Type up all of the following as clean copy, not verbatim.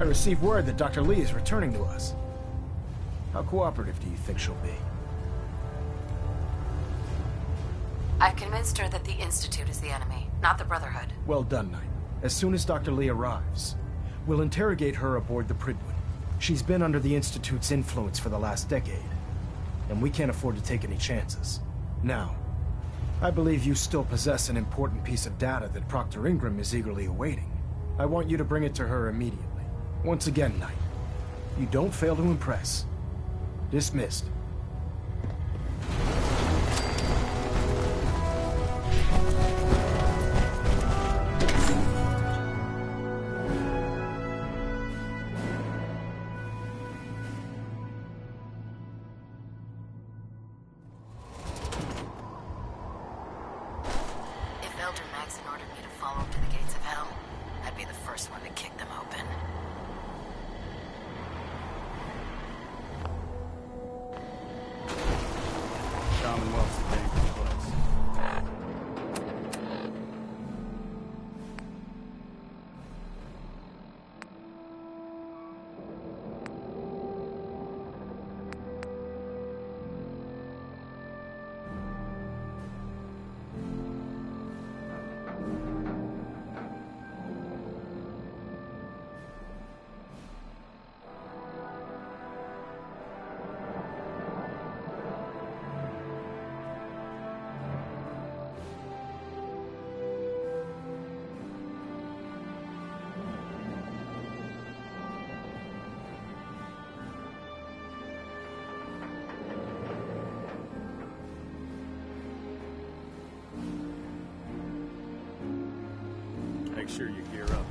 I received word that Dr. Lee is returning to us. How cooperative do you think she'll be? I've convinced her that the Institute is the enemy, not the Brotherhood. Well done, Knight. As soon as Dr. Lee arrives, we'll interrogate her aboard the Prydwen. She's been under the Institute's influence for the last decade, and we can't afford to take any chances. Now, I believe you still possess an important piece of data that Proctor Ingram is eagerly awaiting. I want you to bring it to her immediately. Once again, Knight, you don't fail to impress. Dismissed. Make sure you gear up.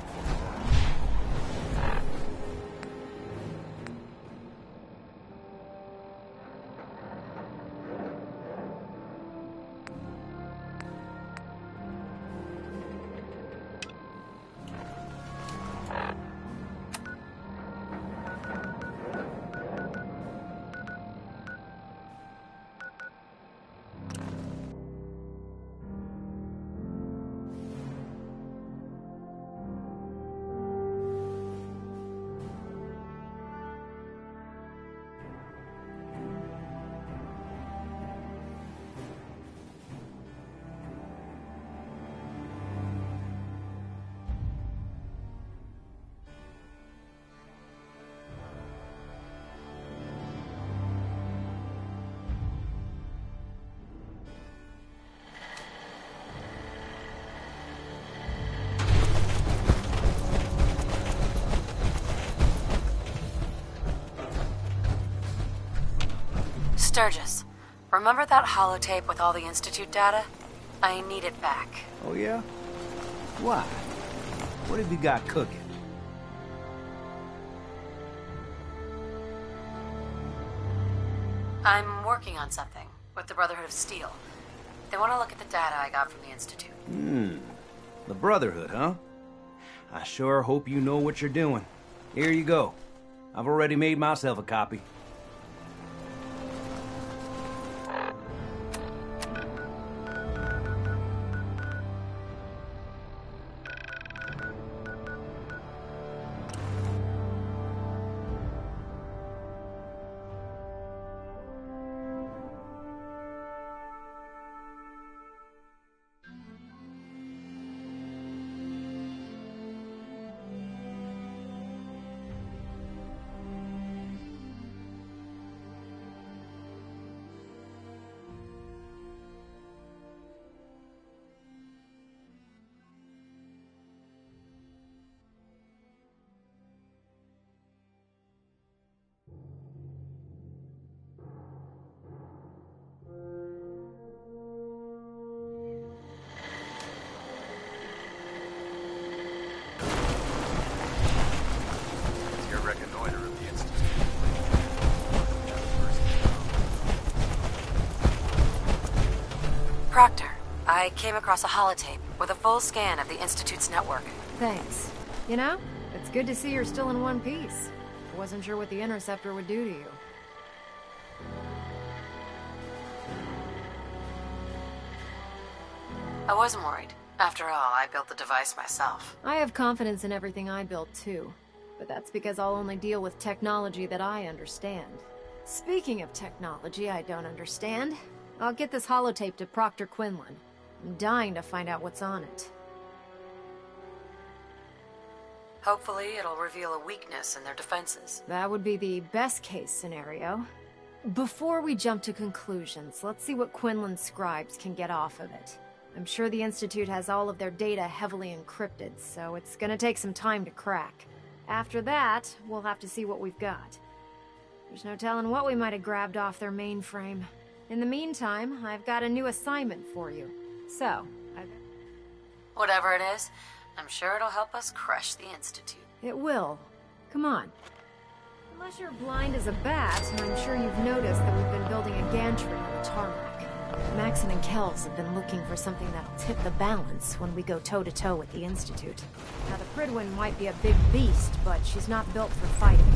Sturgis, remember that holotape with all the Institute data? I need it back. Oh yeah? Why? What have you got cooking? I'm working on something with the Brotherhood of Steel. They want to look at the data I got from the Institute. The Brotherhood, huh? I sure hope you know what you're doing. Here you go. I've already made myself a copy. Proctor, I came across a holotape with a full scan of the Institute's network. Thanks. You know, it's good to see you're still in one piece. I wasn't sure what the Interceptor would do to you. I wasn't worried. After all, I built the device myself. I have confidence in everything I built, too. but that's because I'll only deal with technology that I understand. Speaking of technology I don't understand, I'll get this holotape to Proctor Quinlan. I'm dying to find out what's on it. Hopefully, it'll reveal a weakness in their defenses. That would be the best case scenario. Before we jump to conclusions, let's see what Quinlan's scribes can get off of it. I'm sure the Institute has all of their data heavily encrypted, so it's gonna take some time to crack. After that, we'll have to see what we've got. There's no telling what we might have grabbed off their mainframe. In the meantime, I've got a new assignment for you. So, Whatever it is, I'm sure it'll help us crush the Institute. It will. Come on. Unless you're blind as a bat, I'm sure you've noticed that we've been building a gantry on the tarmac. Maxon and Kells have been looking for something that'll tip the balance when we go toe-to-toe with the Institute. Now, the Pridwin might be a big beast, but she's not built for fighting.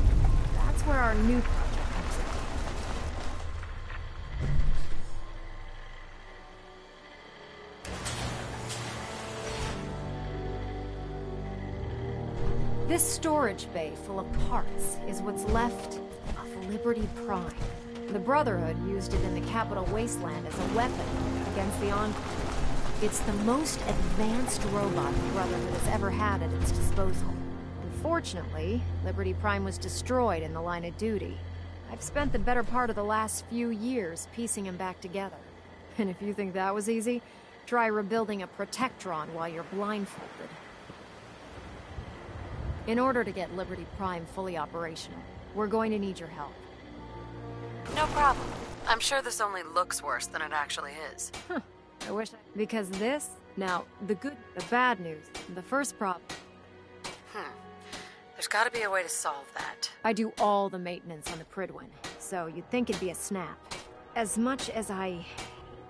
That's where our new project comes in. This storage bay full of parts is what's left of Liberty Prime. The Brotherhood used it in the Capital Wasteland as a weapon against the Enclave. It's the most advanced robot the Brotherhood has ever had at its disposal. Unfortunately, Liberty Prime was destroyed in the line of duty. I've spent the better part of the last few years piecing him back together. And if you think that was easy, try rebuilding a Protectron while you're blindfolded. In order to get Liberty Prime fully operational, we're going to need your help. No problem. I'm sure this only looks worse than it actually is. I wish because this... Now, the bad news, the first problem... There's gotta be a way to solve that. I do all the maintenance on the Pridwin, so you'd think it'd be a snap. As much as I...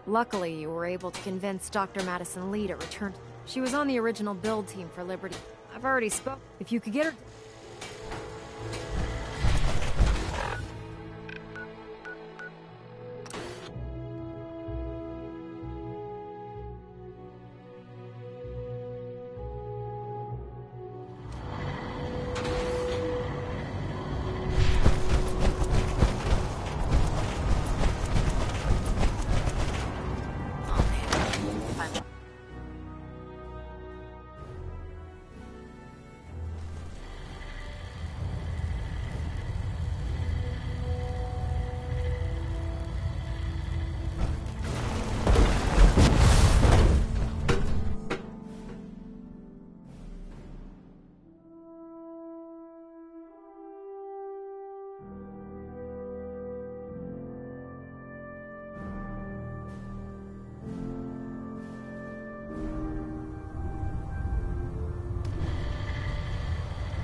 Luckily, you were able to convince Dr. Madison Lee to return. She was on the original build team for Liberty. I've already spoke. If you could get her...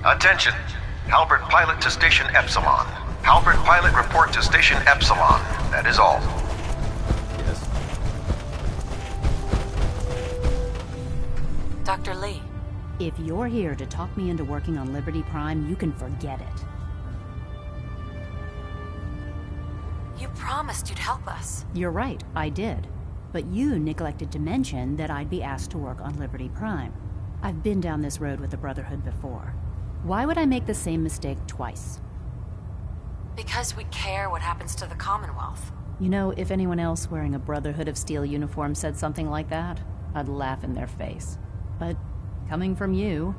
Attention. Halbert pilot to Station Epsilon. Halbert pilot report to Station Epsilon. That is all. Yes. Dr. Lee. If you're here to talk me into working on Liberty Prime, you can forget it. You promised you'd help us. You're right, I did. But you neglected to mention that I'd be asked to work on Liberty Prime. I've been down this road with the Brotherhood before. Why would I make the same mistake twice? Because we care what happens to the Commonwealth. You know, if anyone else wearing a Brotherhood of Steel uniform said something like that, I'd laugh in their face. But coming from you,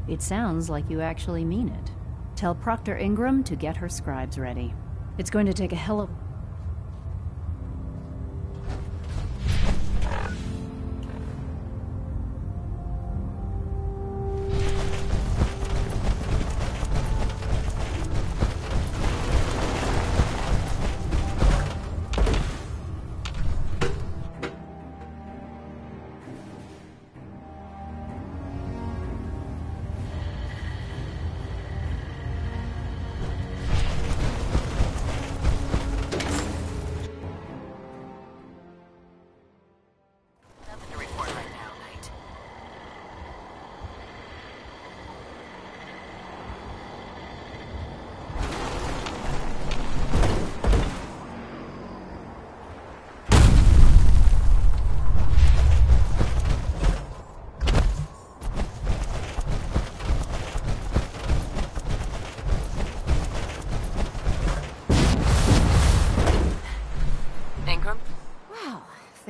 it sounds like you actually mean it. Tell Proctor Ingram to get her scribes ready. It's going to take a hell of...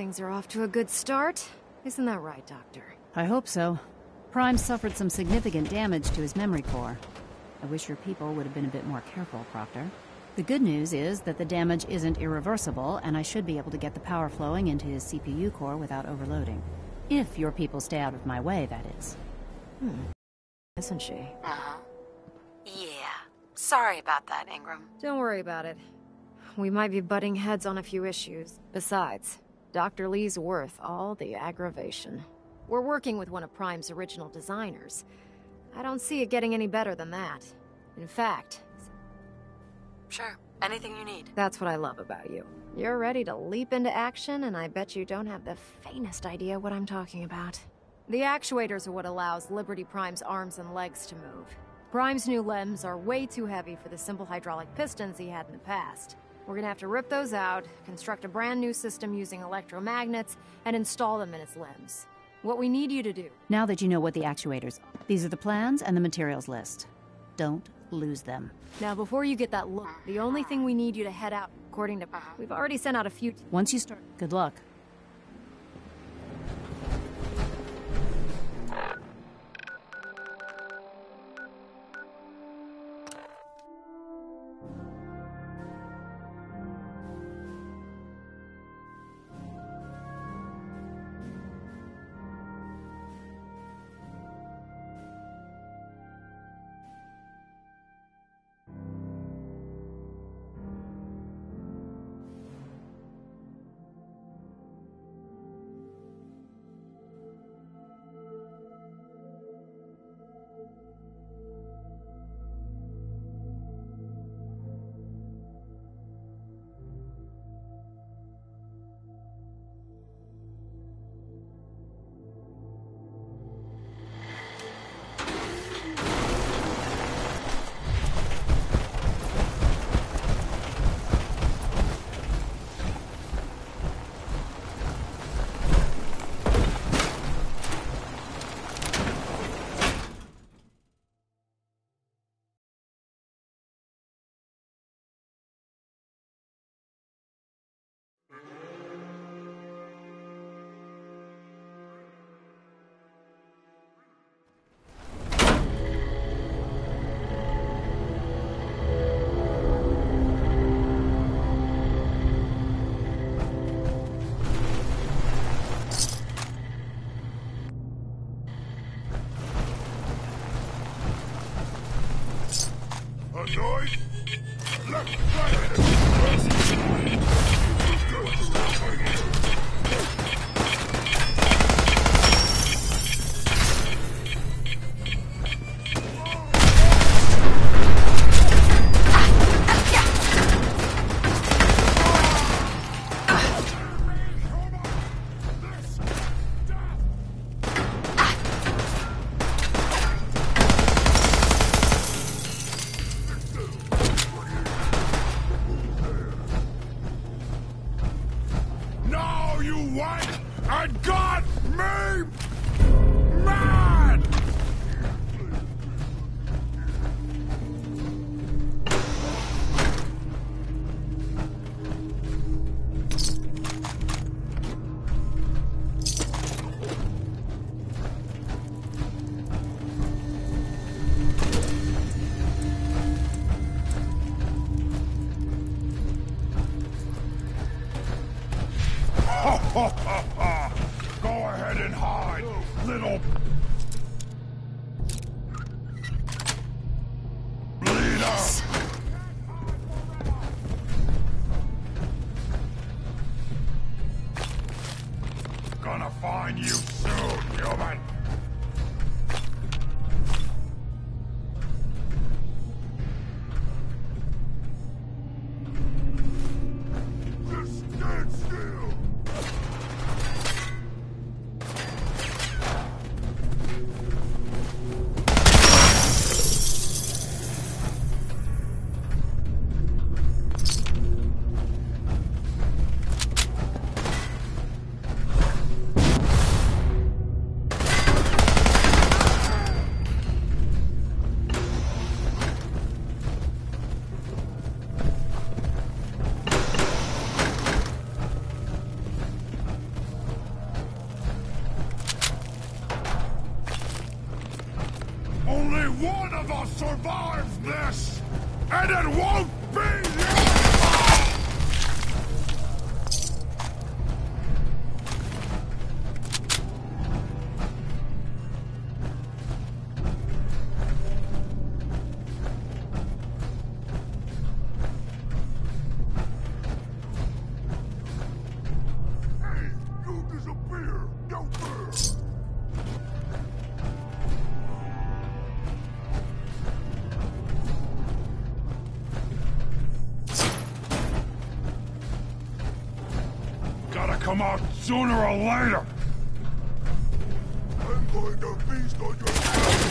things are off to a good start. Isn't that right, Doctor? I hope so. Prime suffered some significant damage to his memory core. I wish your people would have been a bit more careful, Proctor. The good news is that the damage isn't irreversible, and I should be able to get the power flowing into his CPU core without overloading. If your people stay out of my way, that is. Isn't she? Uh-huh. Yeah. Sorry about that, Ingram. Don't worry about it. We might be butting heads on a few issues. Besides, Dr. Lee's worth all the aggravation. We're working with one of Prime's original designers. I don't see it getting any better than that. In fact... Sure. Anything you need. That's what I love about you. You're ready to leap into action, and I bet you don't have the faintest idea what I'm talking about. The actuators are what allows Liberty Prime's arms and legs to move. Prime's new limbs are way too heavy for the simple hydraulic pistons he had in the past. We're gonna have to rip those out, construct a brand new system using electromagnets, and install them in its limbs. What we need you to do... Now that you know what the actuators are, these are the plans and the materials list. Don't lose them. Now, before you get that look, the only thing we need you to head out, according to... We've already sent out a few... Once you start, good luck. Go ahead and hide, little... bleeder! Gonna find you soon, human! survive this, and it won't be your fault! Hey, you disappear! Don't fear! Gotta come out sooner or later! I'm going to feast on your head!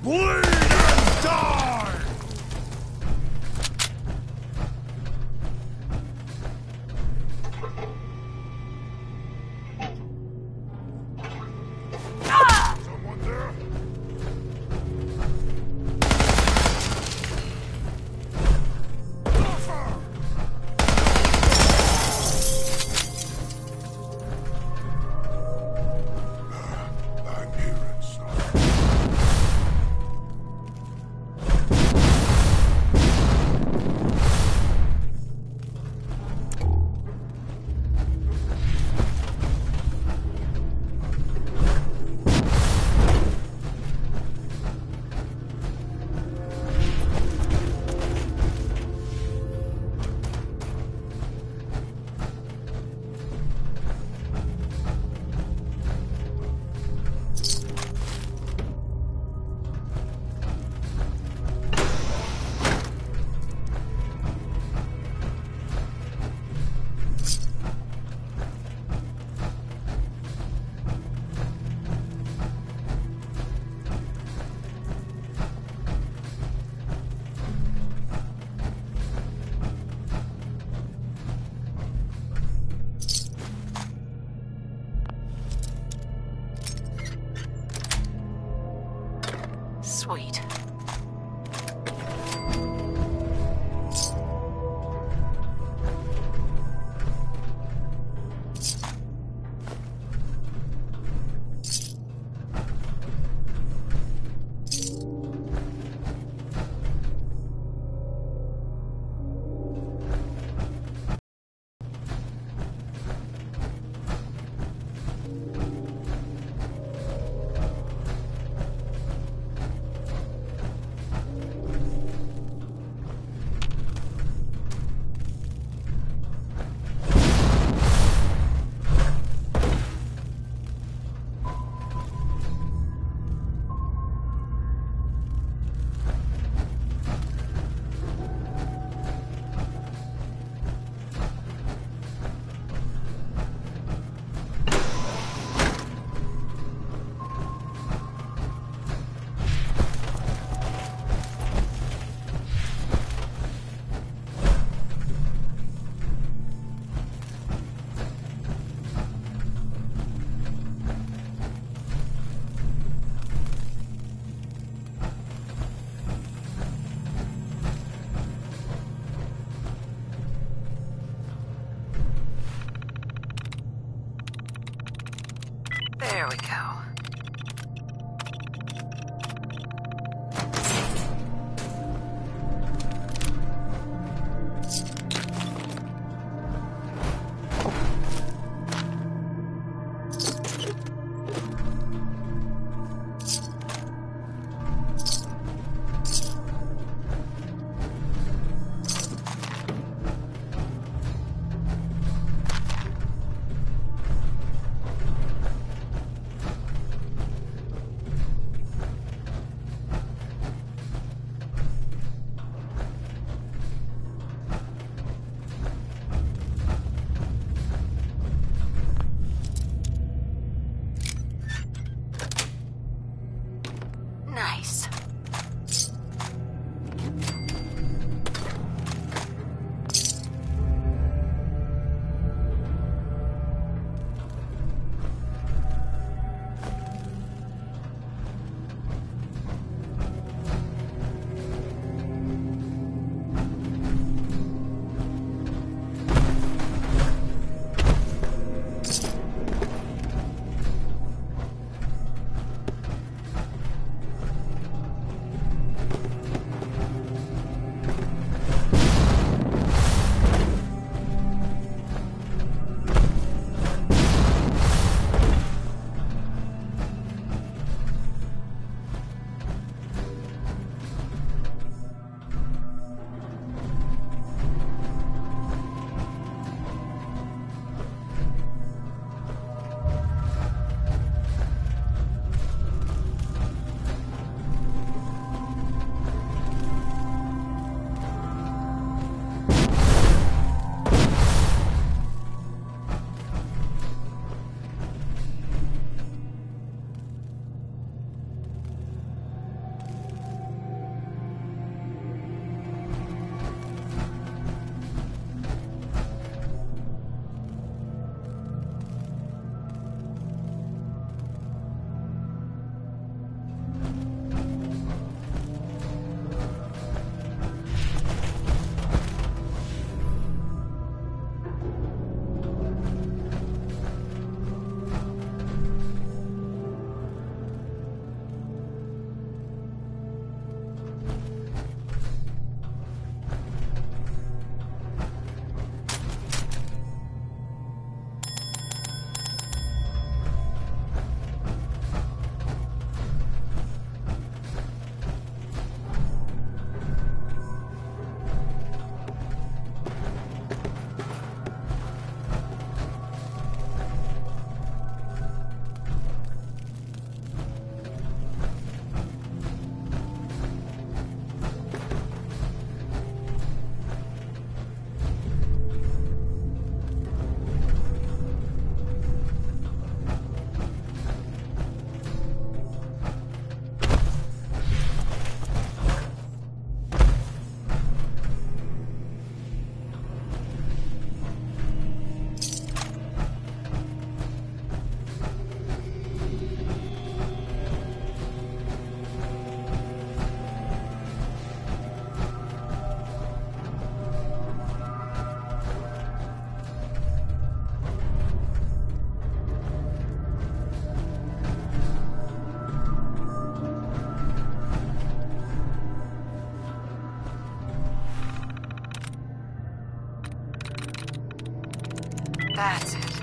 Bleed and die! Someone there? I'm hearing stuff. Sweet. There we go. That's it.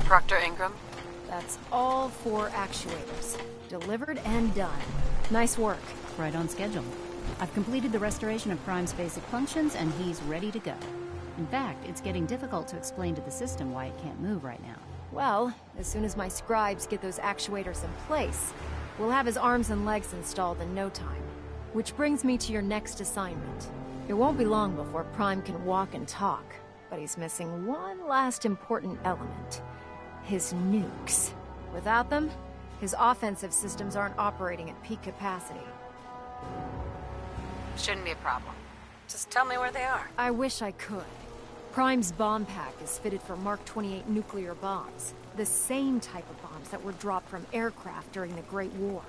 Proctor Ingram? That's all 4 actuators. Delivered and done. Nice work. Right on schedule. I've completed the restoration of Prime's basic functions, and he's ready to go. In fact, it's getting difficult to explain to the system why it can't move right now. Well, as soon as my scribes get those actuators in place, we'll have his arms and legs installed in no time. Which brings me to your next assignment. It won't be long before Prime can walk and talk, but he's missing one last important element. His nukes. Without them, his offensive systems aren't operating at peak capacity. Shouldn't be a problem. Just tell me where they are. I wish I could. Prime's bomb pack is fitted for Mark 28 nuclear bombs. The same type of bombs that were dropped from aircraft during the Great War.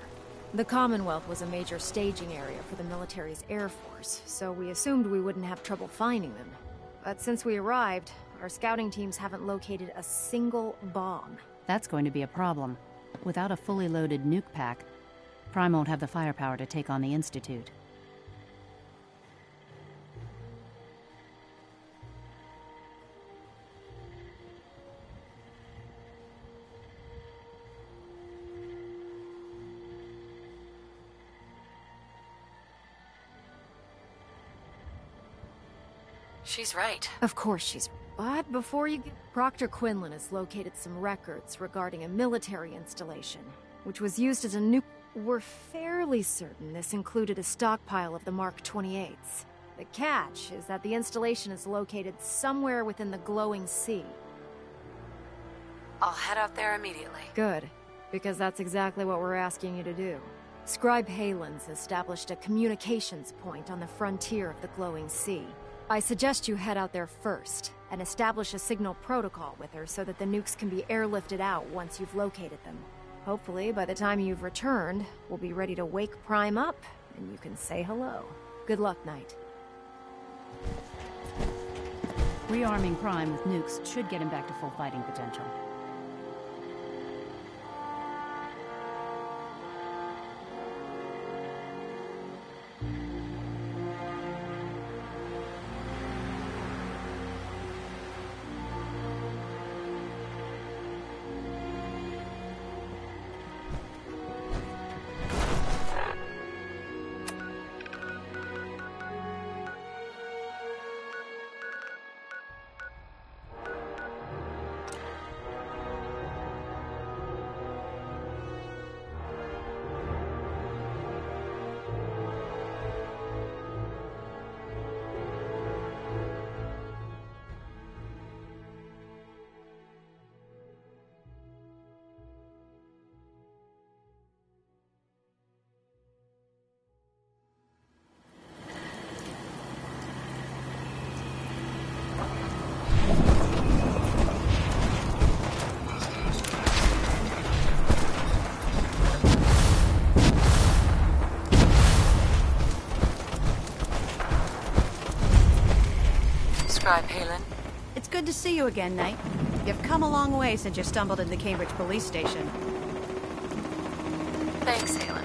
The Commonwealth was a major staging area for the military's Air Force, so we assumed we wouldn't have trouble finding them. But since we arrived, our scouting teams haven't located a single bomb. That's going to be a problem. Without a fully loaded nuke pack, Prime won't have the firepower to take on the Institute. She's right. Of course she's... But before you get... Proctor Quinlan has located some records regarding a military installation, which was used as a nuke... We're fairly certain this included a stockpile of the Mark 28s. The catch is that the installation is located somewhere within the glowing sea. I'll head out there immediately. Good, because that's exactly what we're asking you to do. Scribe Halen's established a communications point on the frontier of the glowing sea. I suggest you head out there first, and establish a signal protocol with her so that the nukes can be airlifted out once you've located them. Hopefully, by the time you've returned, we'll be ready to wake Prime up, and you can say hello. Good luck, Knight. Rearming Prime with nukes should get him back to full fighting potential. Scribe Halen. It's good to see you again, Knight. You've come a long way since you stumbled in the Cambridge police station. Thanks, Halen.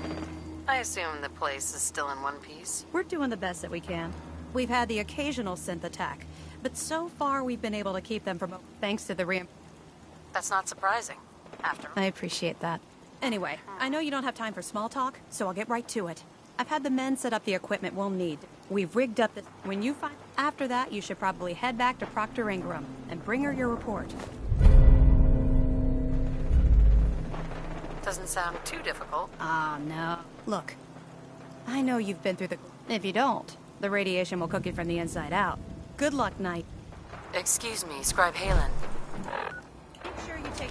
I assume the place is still in one piece. We're doing the best that we can. We've had the occasional synth attack, but so far we've been able to keep them from... thanks to the That's not surprising. After I appreciate that. Anyway, I know you don't have time for small talk, so I'll get right to it. I've had the men set up the equipment we'll need. We've rigged up the... When you find... After that, you should probably head back to Proctor Ingram and bring her your report. Doesn't sound too difficult. Ah, no. Look, I know you've been through the... If you don't, the radiation will cook you from the inside out. Good luck, Knight. Excuse me, Scribe Halen. Make sure you take...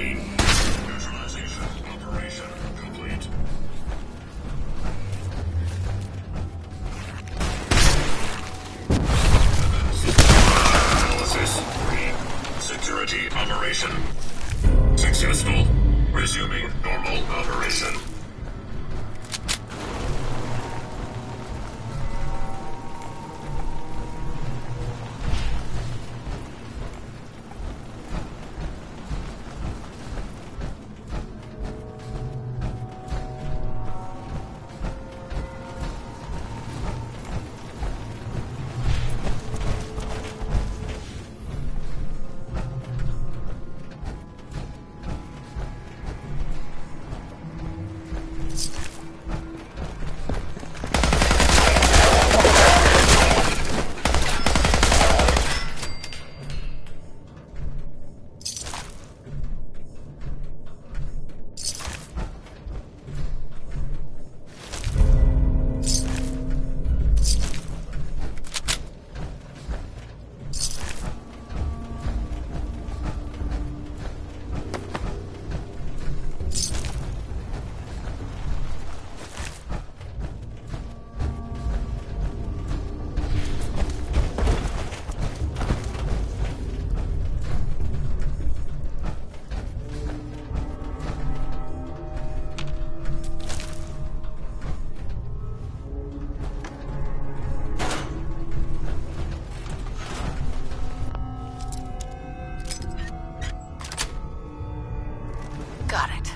Green. Neutralization operation complete. Analysis. Green. Security operation. Successful. Resuming normal operation. Got it.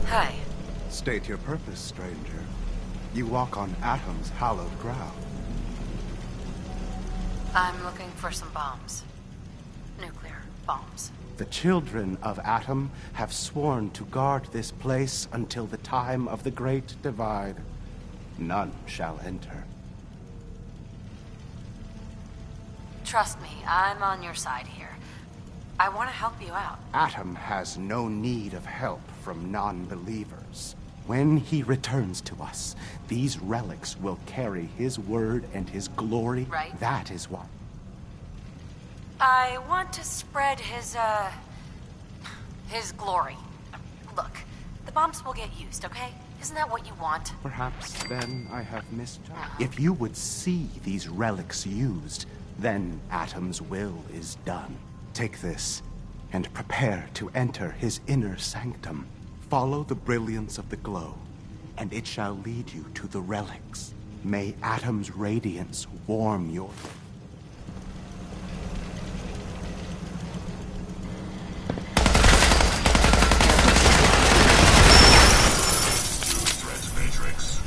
Hi. State your purpose, stranger. You walk on Atom's hallowed ground. I'm looking for some bombs. Nuclear bombs. The children of Atom have sworn to guard this place until the time of the Great Divide. None shall enter. Trust me, I'm on your side here. I want to help you out. Atom has no need of help from non-believers. When he returns to us, these relics will carry his word and his glory. Right. That is why. I want to spread his glory. Look, the bombs will get used, okay? Isn't that what you want? Perhaps then I have misjudged. If you would see these relics used, then Atom's will is done. Take this, and prepare to enter his inner sanctum. Follow the brilliance of the glow, and it shall lead you to the relics. May Atom's radiance warm your... Matrix.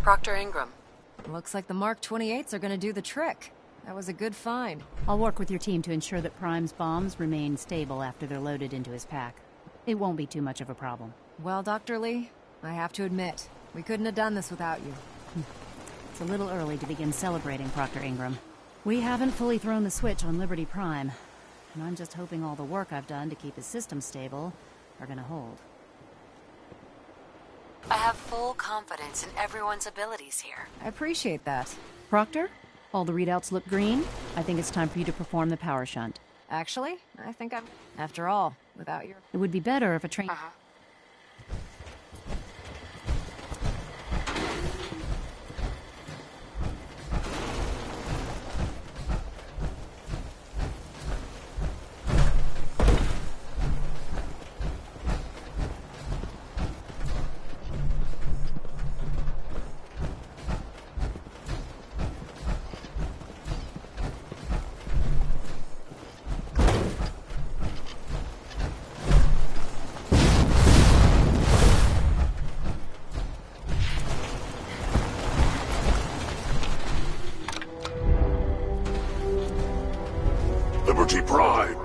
Proctor Ingram. Looks like the Mark 28s are gonna do the trick. That was a good find. I'll work with your team to ensure that Prime's bombs remain stable after they're loaded into his pack. It won't be too much of a problem. Well, Dr. Lee, I have to admit, we couldn't have done this without you. It's a little early to begin celebrating, Proctor Ingram. We haven't fully thrown the switch on Liberty Prime, and I'm just hoping all the work I've done to keep his system stable are gonna hold. I have full confidence in everyone's abilities here. I appreciate that. Proctor, all the readouts look green. I think it's time for you to perform the power shunt. Actually, I think I'm... After all, without your... It would be better if a train... Liberty Prime,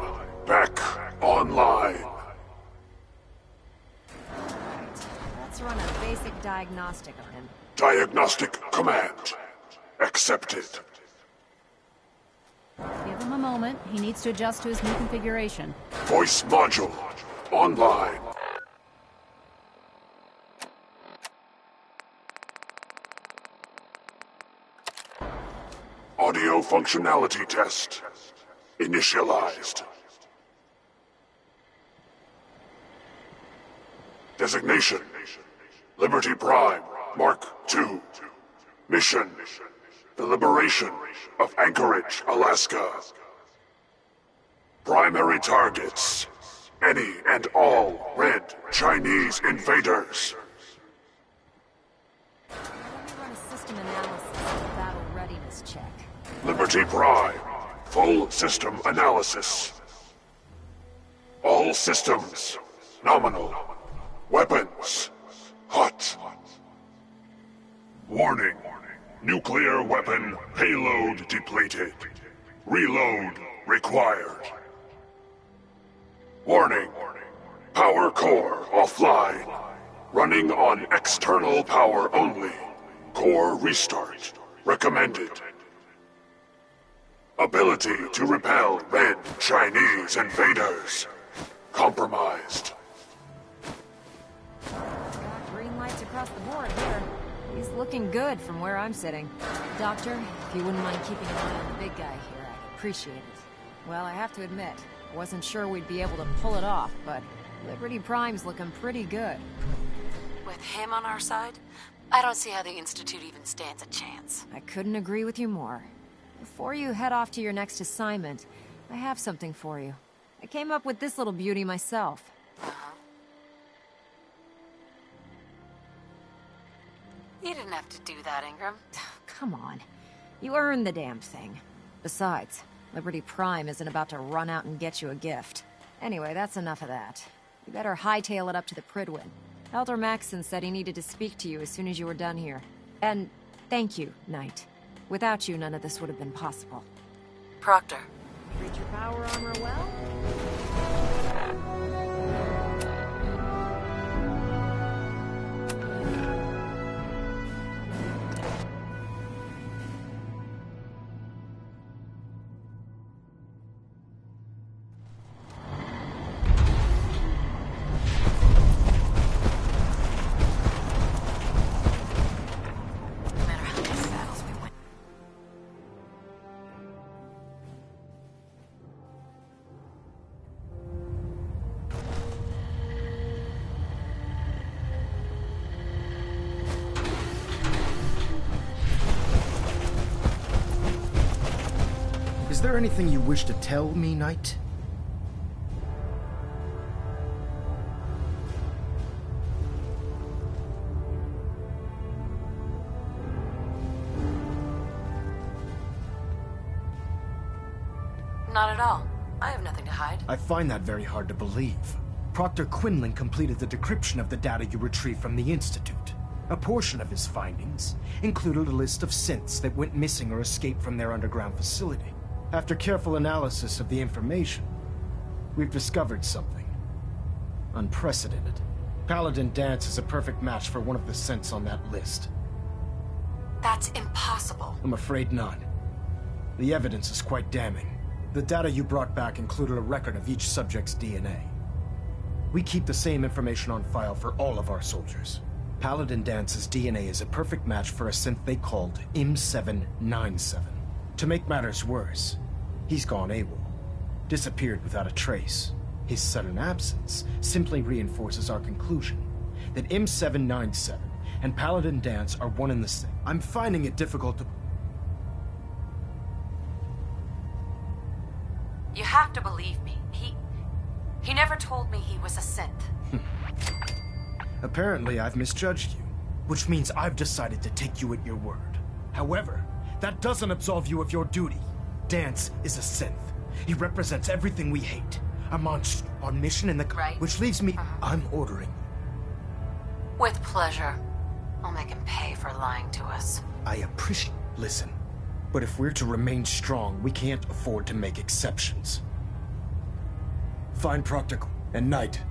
back online. Let's run a basic diagnostic on him. Diagnostic command accepted. Give him a moment. He needs to adjust to his new configuration. Voice module online. Audio functionality test initialized. Designation: Liberty Prime, Mark II. Mission: the liberation of Anchorage, Alaska. Primary targets: any and all red Chinese invaders. Let me run a system analysis and a battle readiness check. Liberty Prime, full system analysis. All systems nominal. Weapons hot. Warning: nuclear weapon payload depleted. Reload required. Warning: power core offline. Running on external power only. Core restart recommended. Ability to repel red Chinese invaders compromised. Got green lights across the board here. He's looking good from where I'm sitting. Doctor, if you wouldn't mind keeping an eye on the big guy here, I'd appreciate it. Well, I have to admit, I wasn't sure we'd be able to pull it off, but Liberty Prime's looking pretty good. With him on our side, I don't see how the Institute even stands a chance. I couldn't agree with you more. Before you head off to your next assignment, I have something for you. I came up with this little beauty myself. You didn't have to do that, Ingram. Come on. You earned the damn thing. Besides, Liberty Prime isn't about to run out and get you a gift. Anyway, that's enough of that. You better hightail it up to the Pridwin. Elder Maxson said he needed to speak to you as soon as you were done here. And thank you, Knight. Without you, none of this would have been possible. Proctor. Treat your power armor well? Is there anything you wish to tell me, Knight? Not at all. I have nothing to hide. I find that very hard to believe. Proctor Quinlan completed the decryption of the data you retrieved from the Institute. A portion of his findings included a list of synths that went missing or escaped from their underground facility. After careful analysis of the information, we've discovered something unprecedented. Paladin Danse is a perfect match for one of the synths on that list. That's impossible. I'm afraid not. The evidence is quite damning. The data you brought back included a record of each subject's DNA. We keep the same information on file for all of our soldiers. Paladin Dance's DNA is a perfect match for a synth they called M797. To make matters worse, he's gone AWOL. Disappeared without a trace. His sudden absence simply reinforces our conclusion that M797 and Paladin Danse are one and the same. I'm finding it difficult to... You have to believe me. He never told me he was a synth. Apparently, I've misjudged you, which means I've decided to take you at your word. However, that doesn't absolve you of your duty. Danse is a synth. He represents everything we hate. A monster on mission in the... Right. Which leaves me... I'm ordering. With pleasure. I'll make him pay for lying to us. I appreciate... Listen, but if we're to remain strong, we can't afford to make exceptions. Fine, Practical. And Knight,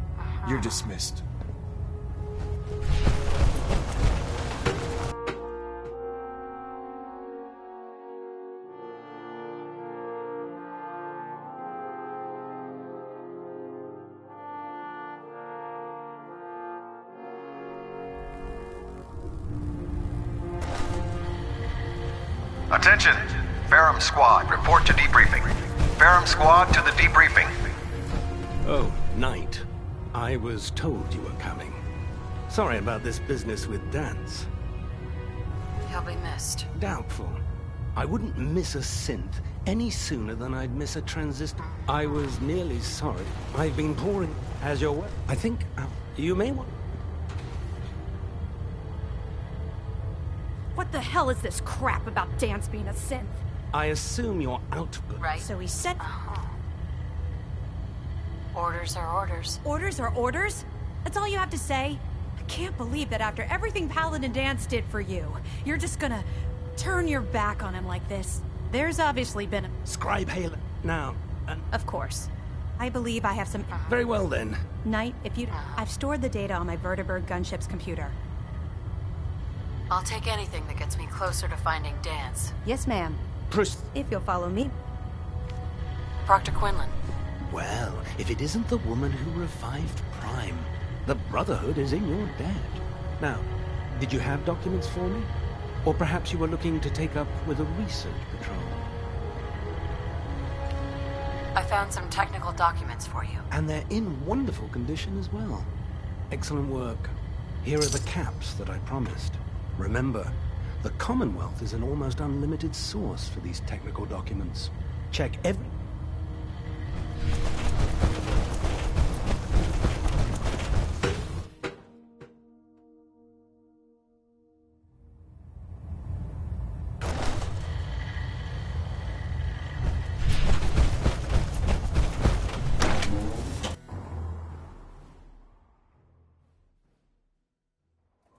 you're dismissed. Attention! Ferrum Squad, report to debriefing. Ferrum Squad to the debriefing. Oh, Knight. I was told you were coming. Sorry about this business with Danse. He'll be missed. Doubtful. I wouldn't miss a synth any sooner than I'd miss a transistor. I was nearly sorry. I've been pouring as your way. I think you may want... What the hell is this crap about Danse being a synth? I assume you're out... Right. So he said... Orders are orders. Orders are orders? That's all you have to say? I can't believe that after everything Paladin Danse did for you, you're just gonna turn your back on him like this. There's obviously been a... Scribe Halen. Now, Of course. I believe I have some... very well then. Knight, if you... I've stored the data on my Vertibird gunship's computer. I'll take anything that gets me closer to finding Danse. Yes, ma'am. If you'll follow me. Proctor Quinlan. Well, if it isn't the woman who revived Prime, the Brotherhood is in your debt. Now, did you have documents for me? Or perhaps you were looking to take up with a research patrol? I found some technical documents for you. And they're in wonderful condition as well. Excellent work. Here are the caps that I promised. Remember, the Commonwealth is an almost unlimited source for these technical documents. Check every...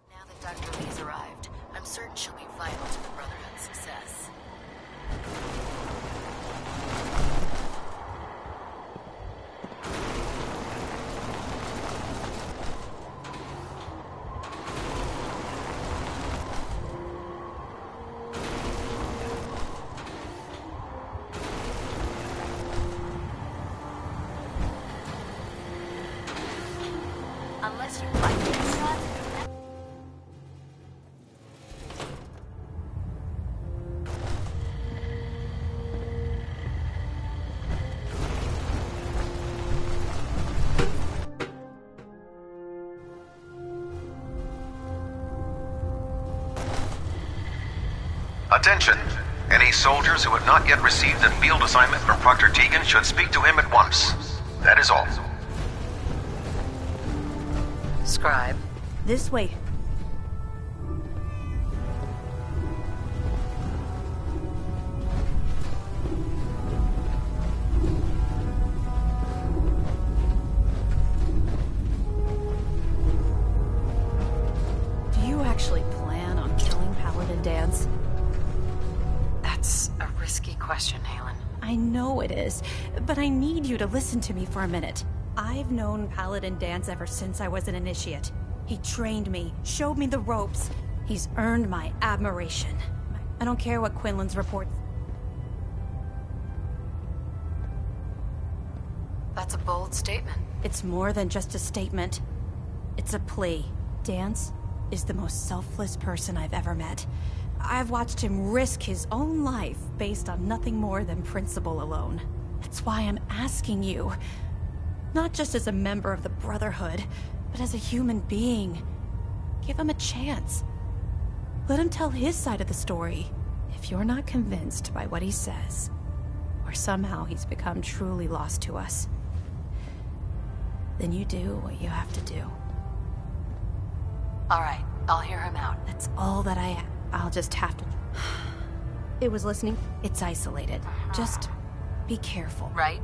Now that Dr. Lee's arrived, I'm certain she'll be vital to the Brotherhood's success. Unless you like this shot. Attention! Any soldiers who have not yet received a field assignment from Proctor Tegan should speak to him at once. That is all. Scribe. This way. Do you actually Dan's? That's a risky question, Halen. I know it is, but I need you to listen to me for a minute. I've known Paladin Dan's ever since I was an initiate. He trained me, showed me the ropes. He's earned my admiration. I don't care what Quinlan's reports. That's a bold statement. It's more than just a statement. It's a plea. Dan's is the most selfless person I've ever met. I've watched him risk his own life based on nothing more than principle alone. That's why I'm asking you. Not just as a member of the Brotherhood, but as a human being. Give him a chance. Let him tell his side of the story. If you're not convinced by what he says, or somehow he's become truly lost to us, then you do what you have to do. All right, I'll hear him out. That's all that I'll just have to... It was listening. It's isolated. Just be careful. Right?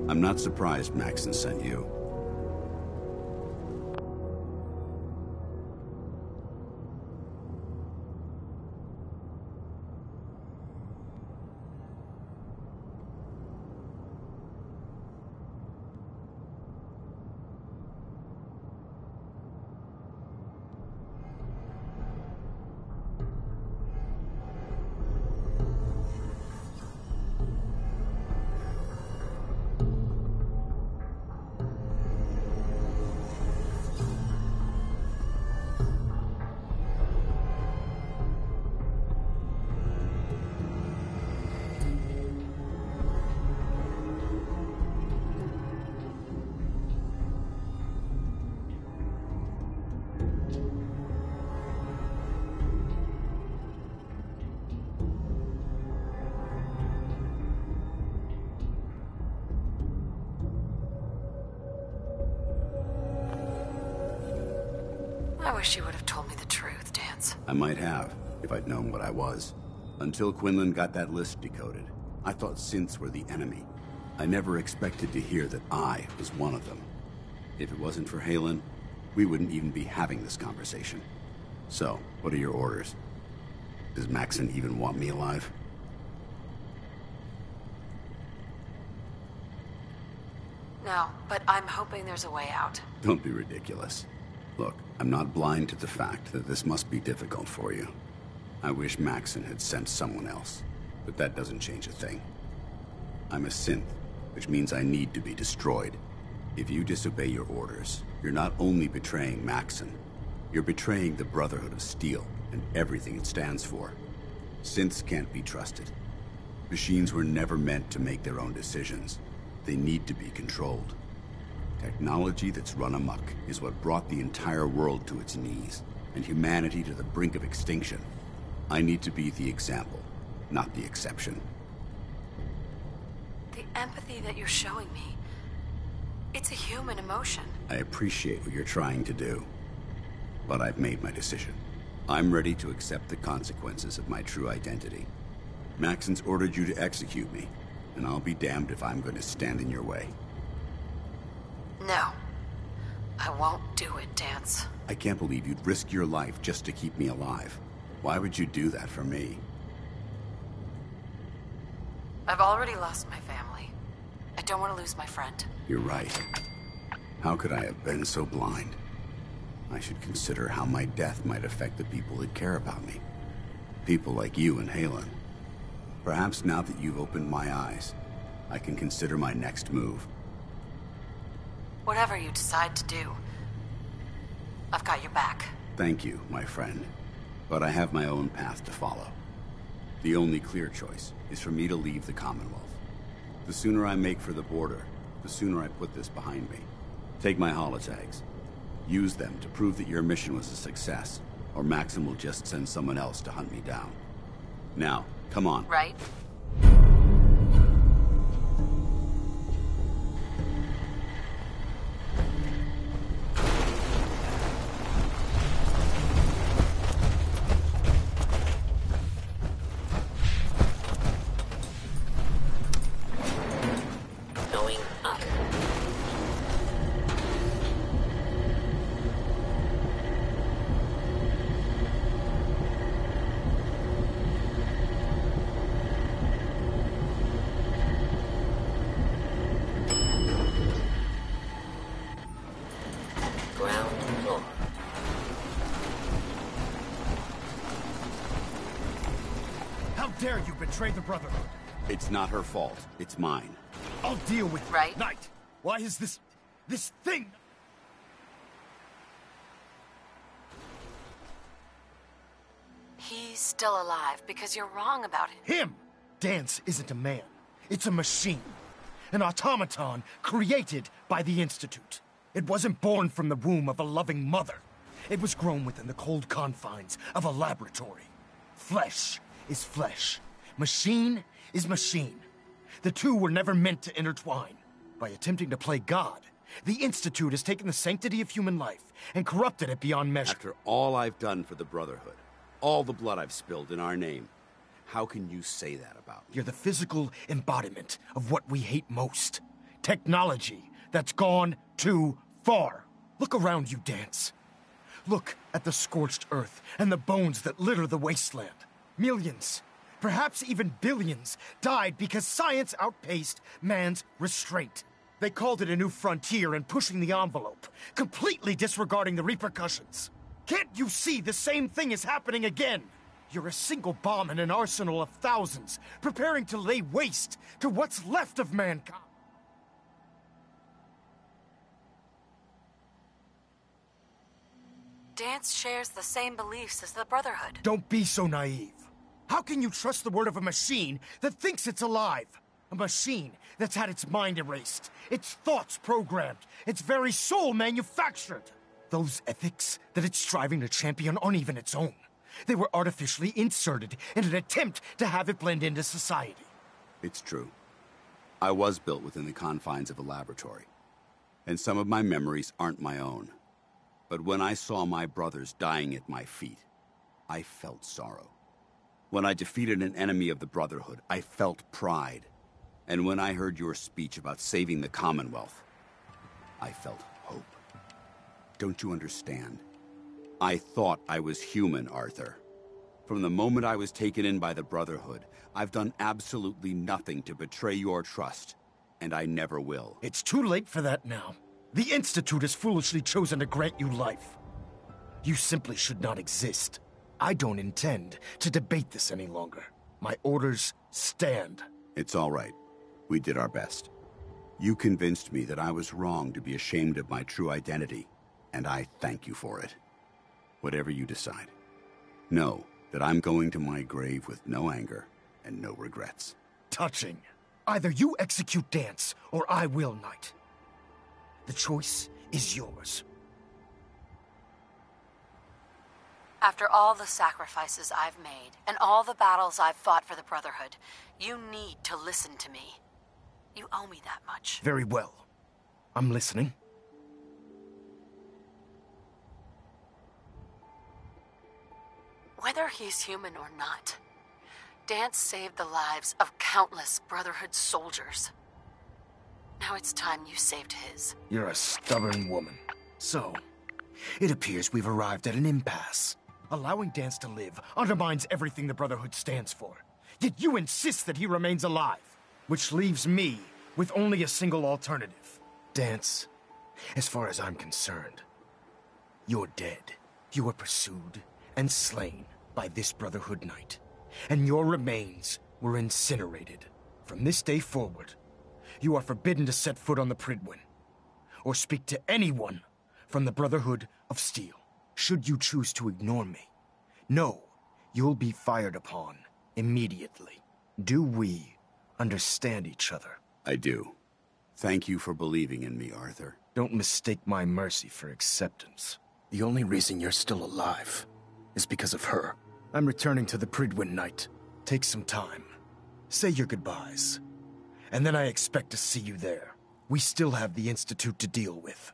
I'm not surprised Maxson sent you. I wish you would have told me the truth, Dance. I might have, if I'd known what I was. Until Quinlan got that list decoded, I thought synths were the enemy. I never expected to hear that I was one of them. If it wasn't for Halen, we wouldn't even be having this conversation. So, what are your orders? Does Maxon even want me alive? No, but I'm hoping there's a way out. Don't be ridiculous. Look, I'm not blind to the fact that this must be difficult for you. I wish Maxon had sent someone else, but that doesn't change a thing. I'm a synth, which means I need to be destroyed. If you disobey your orders, you're not only betraying Maxon, you're betraying the Brotherhood of Steel and everything it stands for. Synths can't be trusted. Machines were never meant to make their own decisions. They need to be controlled. Technology that's run amok is what brought the entire world to its knees, and humanity to the brink of extinction. I need to be the example, not the exception. The empathy that you're showing me, it's a human emotion. I appreciate what you're trying to do, but I've made my decision. I'm ready to accept the consequences of my true identity. Maxon's ordered you to execute me, and I'll be damned if I'm going to stand in your way. No. I won't do it, Dance. I can't believe you'd risk your life just to keep me alive. Why would you do that for me? I've already lost my family. I don't want to lose my friend. You're right. How could I have been so blind? I should consider how my death might affect the people that care about me. People like you and Halen. Perhaps now that you've opened my eyes, I can consider my next move. Whatever you decide to do, I've got your back. Thank you, my friend. But I have my own path to follow. The only clear choice is for me to leave the Commonwealth. The sooner I make for the border, the sooner I put this behind me. Take my holotags. Use them to prove that your mission was a success, or Maxim will just send someone else to hunt me down. Now, come on. Right? Going up. Ground floor. How dare you betray the Brotherhood? It's not her fault. It's mine. I'll deal with it. Right? Knight, why is this thing... He's still alive because you're wrong about it. Him! Dance isn't a man. It's a machine. An automaton created by the Institute. It wasn't born from the womb of a loving mother. It was grown within the cold confines of a laboratory. Flesh is flesh. Machine is machine. The two were never meant to intertwine. By attempting to play God, the Institute has taken the sanctity of human life and corrupted it beyond measure. After all I've done for the Brotherhood, all the blood I've spilled in our name, how can you say that about me? You're the physical embodiment of what we hate most. Technology that's gone too far. Look around you, Dance. Look at the scorched earth and the bones that litter the wasteland. Millions, perhaps even billions, died because science outpaced man's restraint. They called it a new frontier and pushing the envelope, completely disregarding the repercussions. Can't you see the same thing is happening again? You're a single bomb in an arsenal of thousands, preparing to lay waste to what's left of mankind. Dance shares the same beliefs as the Brotherhood. Don't be so naive. How can you trust the word of a machine that thinks it's alive? A machine that's had its mind erased, its thoughts programmed, its very soul manufactured. Those ethics that it's striving to champion aren't even its own. They were artificially inserted in an attempt to have it blend into society. It's true. I was built within the confines of a laboratory, and some of my memories aren't my own. But when I saw my brothers dying at my feet, I felt sorrow. When I defeated an enemy of the Brotherhood, I felt pride. And when I heard your speech about saving the Commonwealth, I felt hope. Don't you understand? I thought I was human, Arthur. From the moment I was taken in by the Brotherhood, I've done absolutely nothing to betray your trust, and I never will. It's too late for that now. The Institute has foolishly chosen to grant you life. You simply should not exist. I don't intend to debate this any longer. My orders stand. It's all right. We did our best. You convinced me that I was wrong to be ashamed of my true identity, and I thank you for it. Whatever you decide, know that I'm going to my grave with no anger and no regrets. Touching. Either you execute Dance, or I will, Knight. The choice is yours. After all the sacrifices I've made, and all the battles I've fought for the Brotherhood, you need to listen to me. You owe me that much. Very well. I'm listening. Whether he's human or not, Dance saved the lives of countless Brotherhood soldiers. Now it's time you saved his. You're a stubborn woman. So, it appears we've arrived at an impasse. Allowing Dance to live undermines everything the Brotherhood stands for. Yet you insist that he remains alive. Which leaves me with only a single alternative. Dance, as far as I'm concerned, you're dead. You were pursued and slain by this Brotherhood Knight. And your remains were incinerated. From this day forward, you are forbidden to set foot on the Pridwin, or speak to anyone from the Brotherhood of Steel. Should you choose to ignore me, know you'll be fired upon immediately. Do we understand each other? I do. Thank you for believing in me, Arthur. Don't mistake my mercy for acceptance. The only reason you're still alive is because of her. I'm returning to the Pridwin Knight. Take some time. Say your goodbyes. And then I expect to see you there. We still have the Institute to deal with.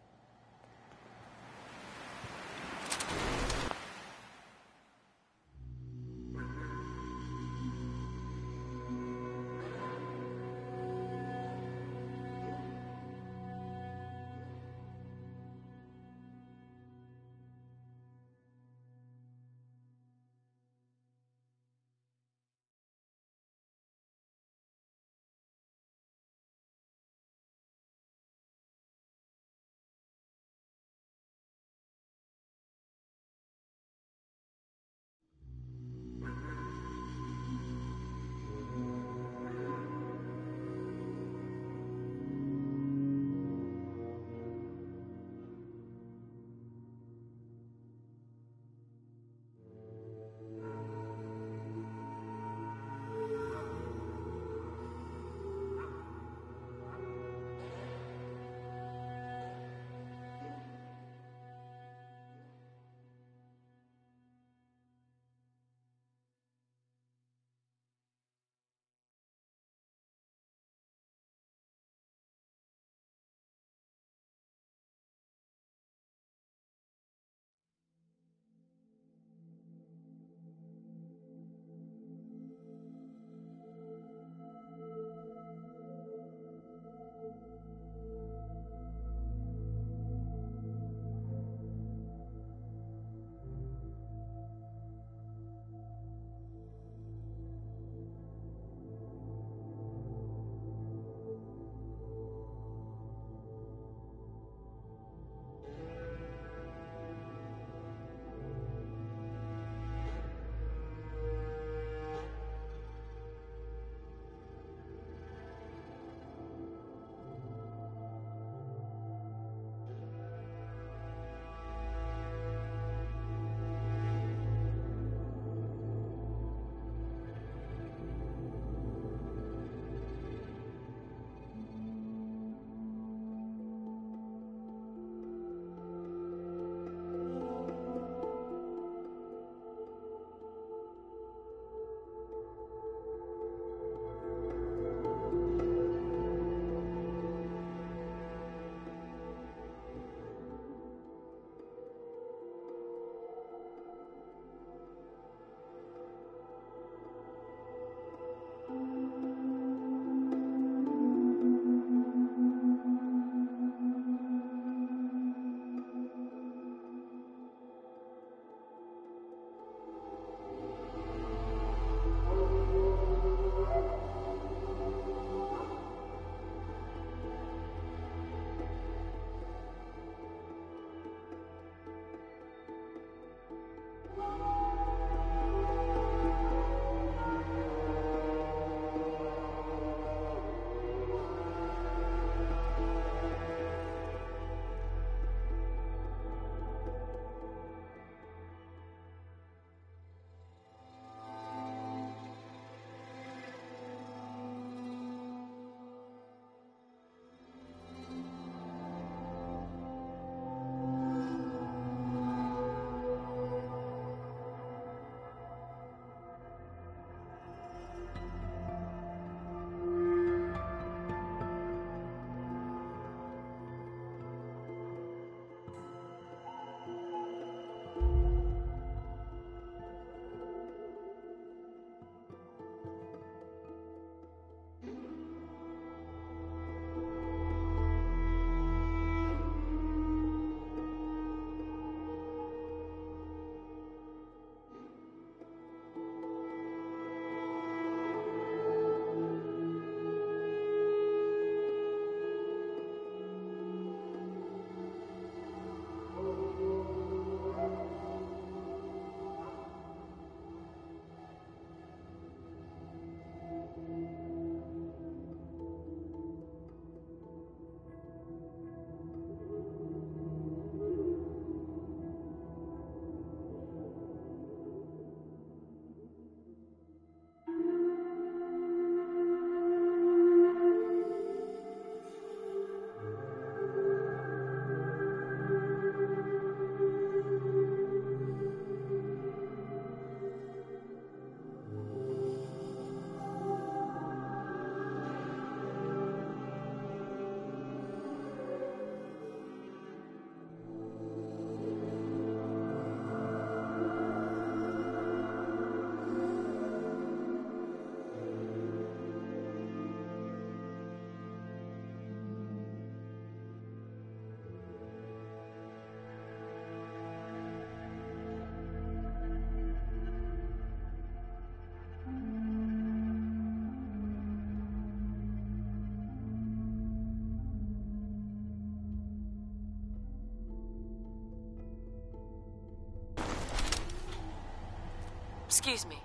Excuse me.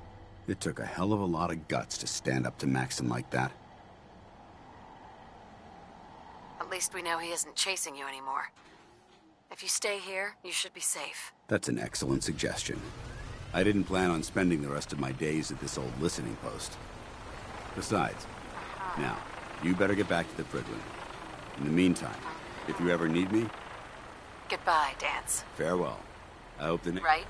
It took a hell of a lot of guts to stand up to Maxon like that. At least we know he isn't chasing you anymore. If you stay here, you should be safe. That's an excellent suggestion. I didn't plan on spending the rest of my days at this old listening post. Besides, now, you better get back to the Prydwen. In the meantime, if you ever need me... Goodbye, Dance. Farewell. I hope the... Right?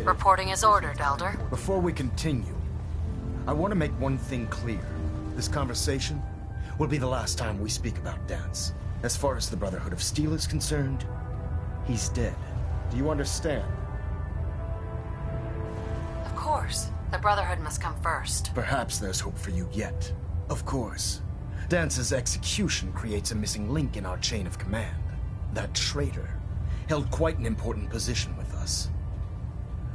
Reporting as ordered, Elder. Before we continue, I want to make one thing clear. This conversation will be the last time we speak about Dance. As far as the Brotherhood of Steel is concerned, he's dead. Do you understand? Of course. The Brotherhood must come first. Perhaps there's hope for you yet. Of course. Dance's execution creates a missing link in our chain of command. That traitor held quite an important position with us.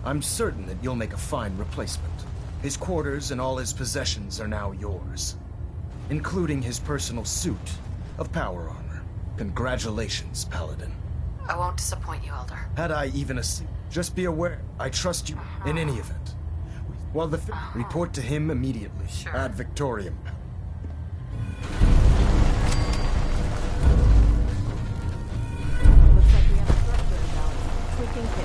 I'm certain that you'll make a fine replacement. His quarters and all his possessions are now yours, including his personal suit of power armor. Congratulations, Paladin. I won't disappoint you, Elder. Had I even just be aware, I trust you in any event. While the report to him immediately. Sure. Ad Victoriam. Looks like we have a structure about tweaking pitch.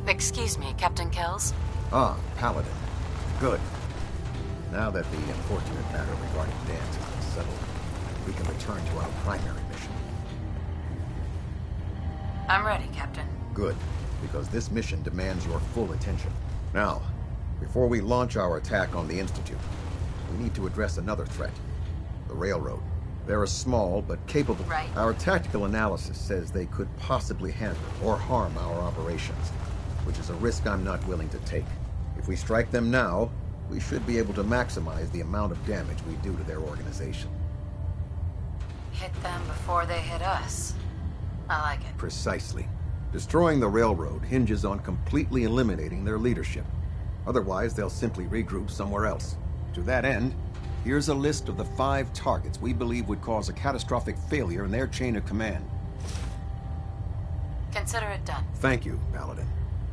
Excuse me, Captain Kells? Ah, Paladin. Good. Now that the unfortunate matter regarding Dance has been settled, we can return to our primary mission. I'm ready, Captain. Good, because this mission demands your full attention. Now, before we launch our attack on the Institute, we need to address another threat. The Railroad. They're a small but capable... Right. Our tactical analysis says they could possibly hamper or harm our operations, which is a risk I'm not willing to take. If we strike them now, we should be able to maximize the amount of damage we do to their organization. Hit them before they hit us. I like it. Precisely. Destroying the railroad hinges on completely eliminating their leadership. Otherwise, they'll simply regroup somewhere else. To that end, here's a list of the 5 targets we believe would cause a catastrophic failure in their chain of command. Consider it done. Thank you, Paladin.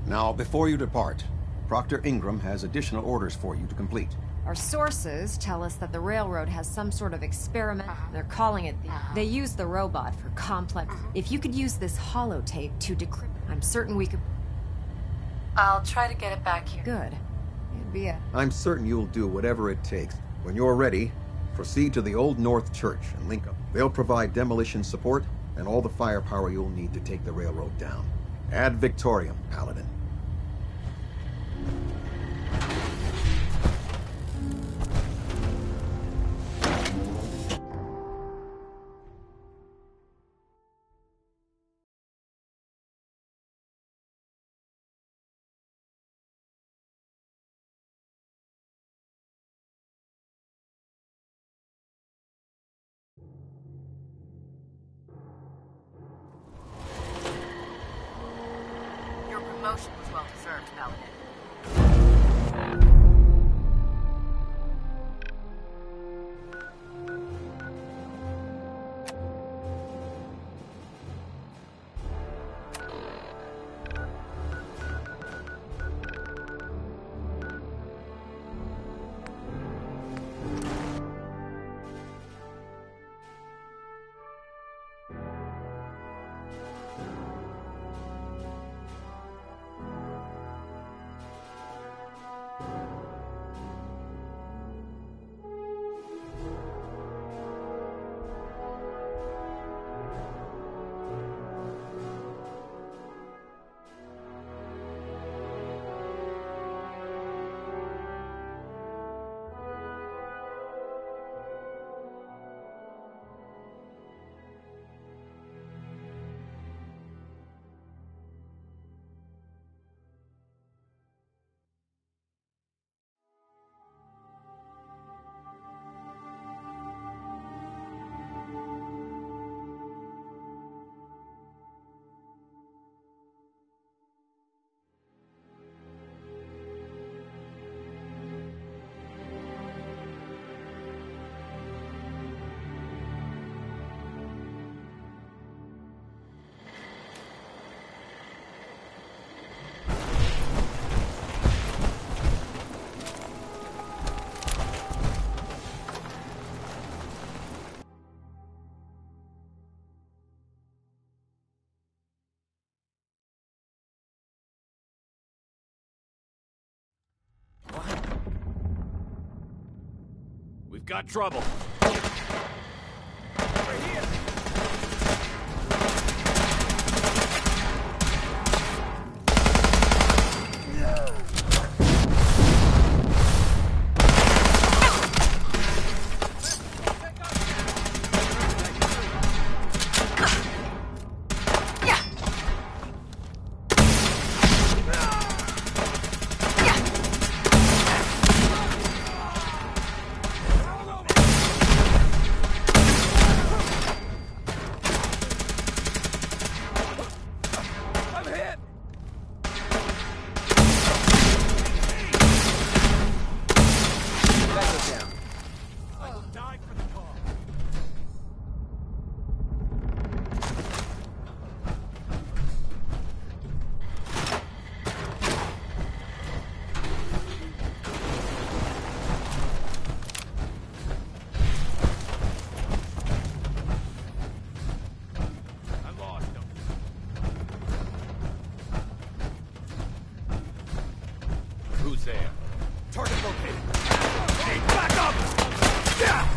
Now, before you depart, Proctor Ingram has additional orders for you to complete. Our sources tell us that the railroad has some sort of experiment. They're calling it They use the robot for complex... If you could use this holotape to decrypt... I'm certain we could... I'll try to get it back here. Good. It'd be a... I'm certain you'll do whatever it takes. When you're ready, proceed to the Old North Church and link up. They'll provide demolition support and all the firepower you'll need to take the railroad down. Ad Victoriam, Paladin. We've got trouble. Who's there? Target located. Need backup! Yeah!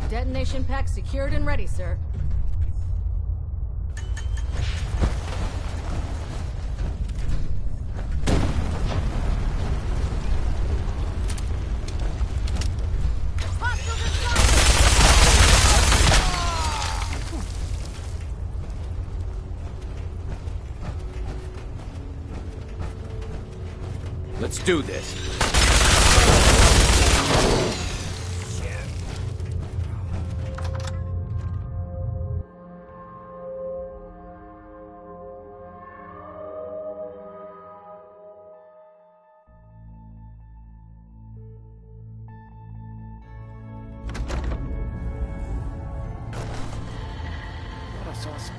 Detonation pack secured and ready, sir. Let's do this. That's awesome.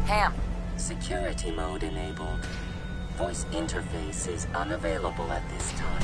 Ham. Security mode enabled. Voice interface is unavailable at this time.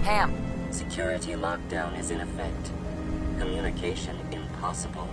Ham. Security lockdown is in effect. Communication impossible.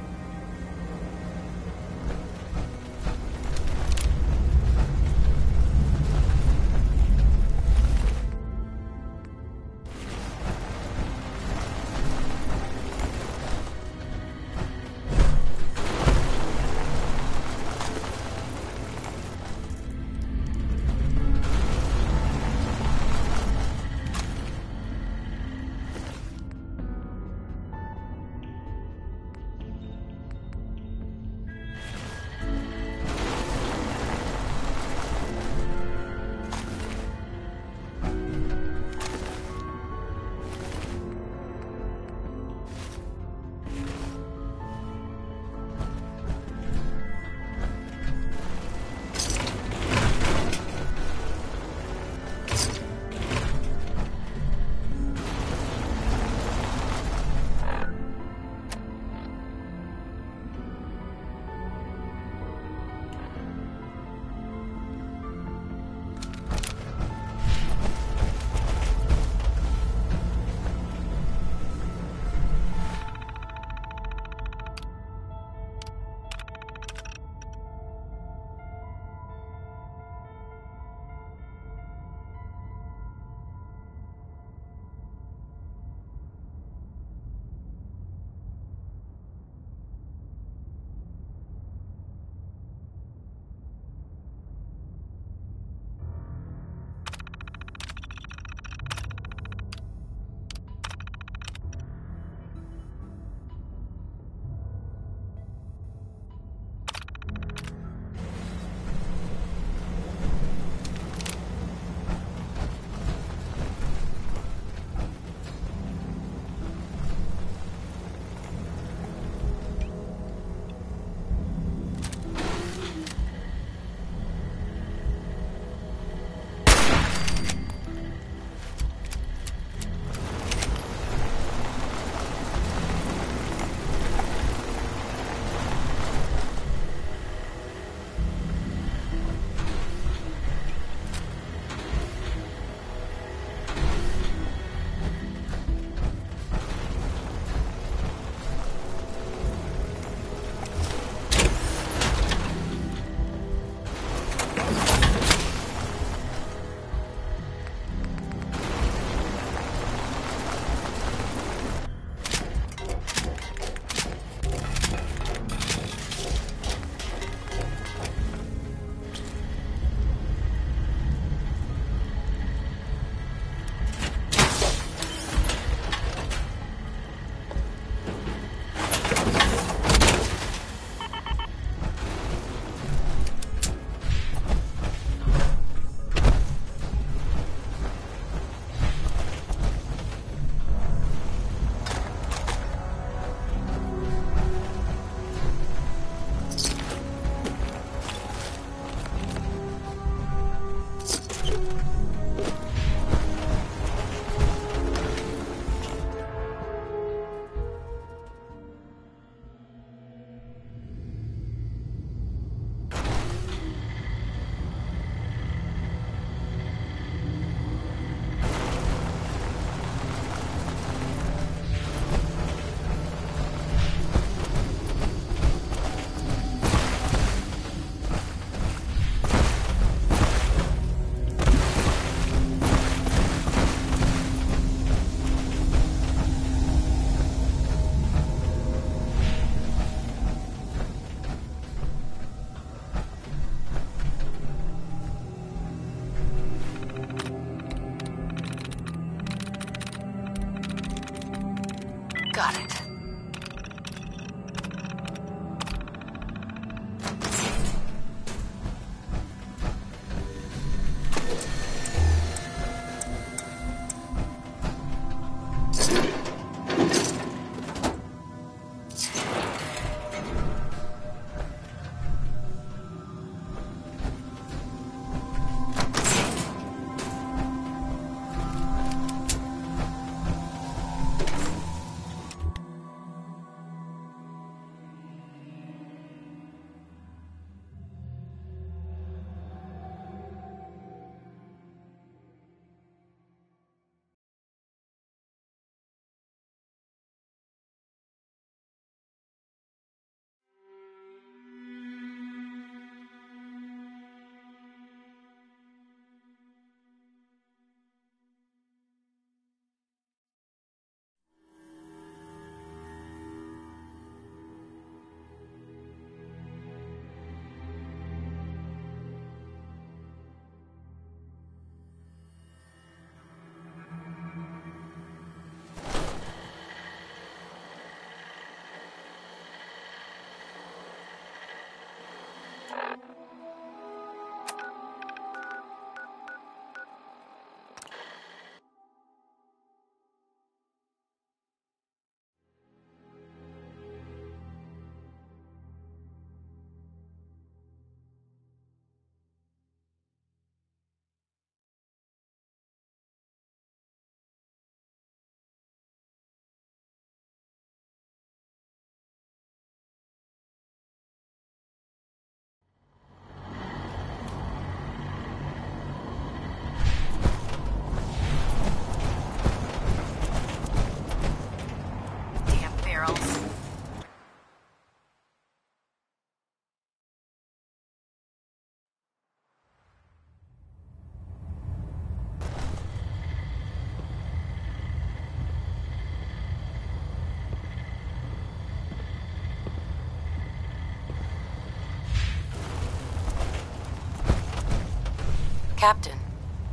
Captain.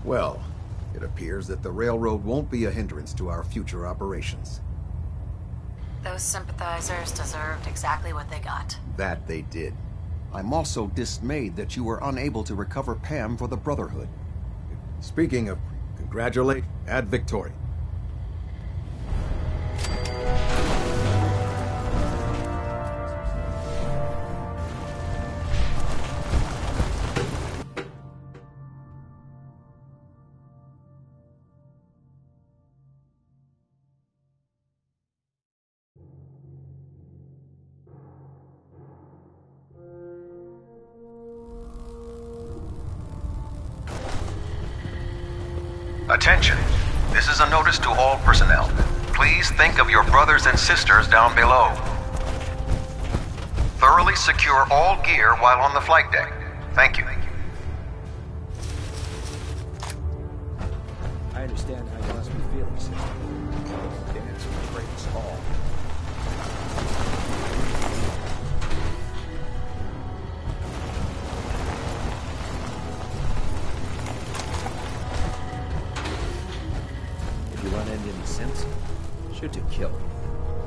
Well, it appears that the railroad won't be a hindrance to our future operations. Those sympathizers deserved exactly what they got. That they did. I'm also dismayed that you were unable to recover Pam for the Brotherhood. Speaking of congratulate, ad Victoria. Attention. This is a notice to all personnel. Please think of your brothers and sisters down below. Thoroughly secure all gear while on the flight deck. Thank you. I understand how you must be feeling, sister. Dance will break us all. If you run into any sense, shoot to kill.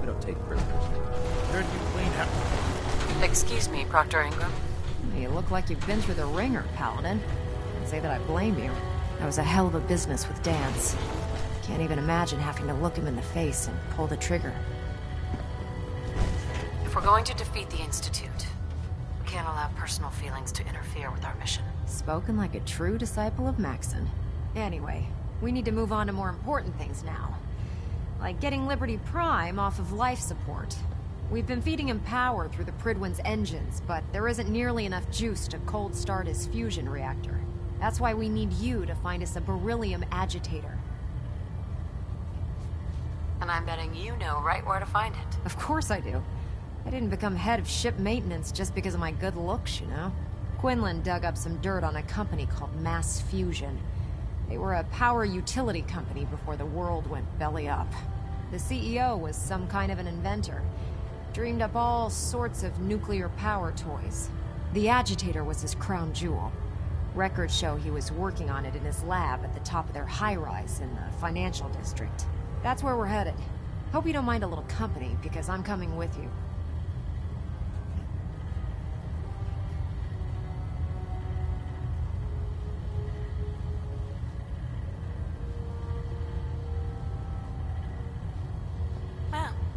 We don't take prisoners. Heard you clean up. Excuse me, Proctor Ingram. You look like you've been through the ringer, Paladin. Can't say that I blame you. That was a hell of a business with Dance. Can't even imagine having to look him in the face and pull the trigger. If we're going to defeat the Institute, we can't allow personal feelings to interfere with our mission. Spoken like a true disciple of Maxon. Anyway, we need to move on to more important things now. Like getting Liberty Prime off of life support. We've been feeding him power through the Pridwin's engines, but there isn't nearly enough juice to cold start his fusion reactor. That's why we need you to find us a beryllium agitator. And I'm betting you know right where to find it. Of course I do. I didn't become head of ship maintenance just because of my good looks, you know? Quinlan dug up some dirt on a company called Mass Fusion. They were a power utility company before the world went belly up. The CEO was some kind of an inventor. Dreamed up all sorts of nuclear power toys. The agitator was his crown jewel. Records show he was working on it in his lab at the top of their high-rise in the financial district. That's where we're headed. Hope you don't mind a little company, because I'm coming with you.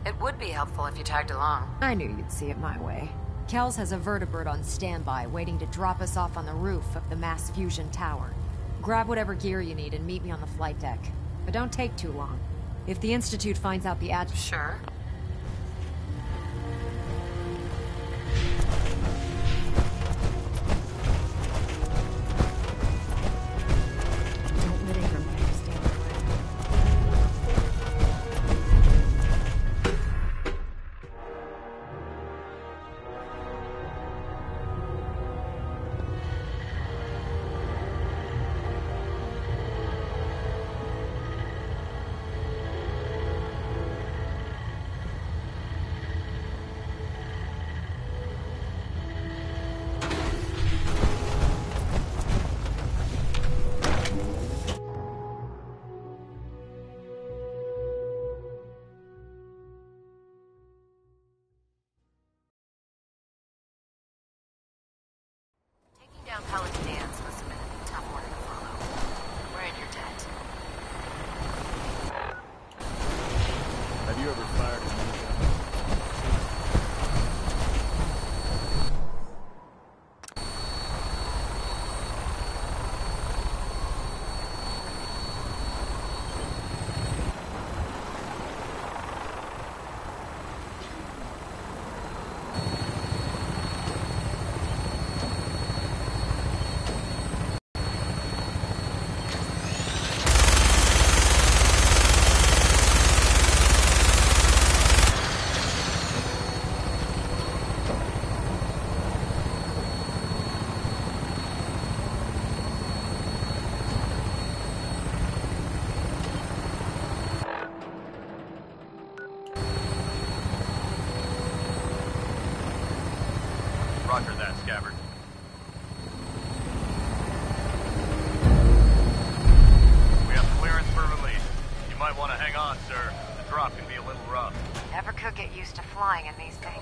It would be helpful if you tagged along. I knew you'd see it my way. Kells has a vertibird on standby, waiting to drop us off on the roof of the Mass Fusion Tower. Grab whatever gear you need and meet me on the flight deck. But don't take too long. If the Institute finds out the ad... Sure. Don't let Ingram stand in the way. Down Pelican Dance must have been a tough order to follow. We're in your debt. Have you ever fired a minigun? Roger that, Scabbard. hang on, sir. The drop can be a little rough. Never could get used to flying in these things.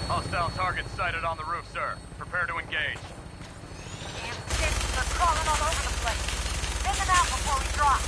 Hostile targets sighted on the roof, sir. Prepare to engage. Damn sticks, they're crawling all over the place. Send them out before we drop.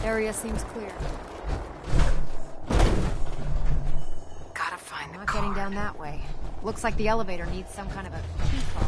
Area seems clear. Gotta find the Not car. getting down that way. Looks like the elevator needs some kind of a key card.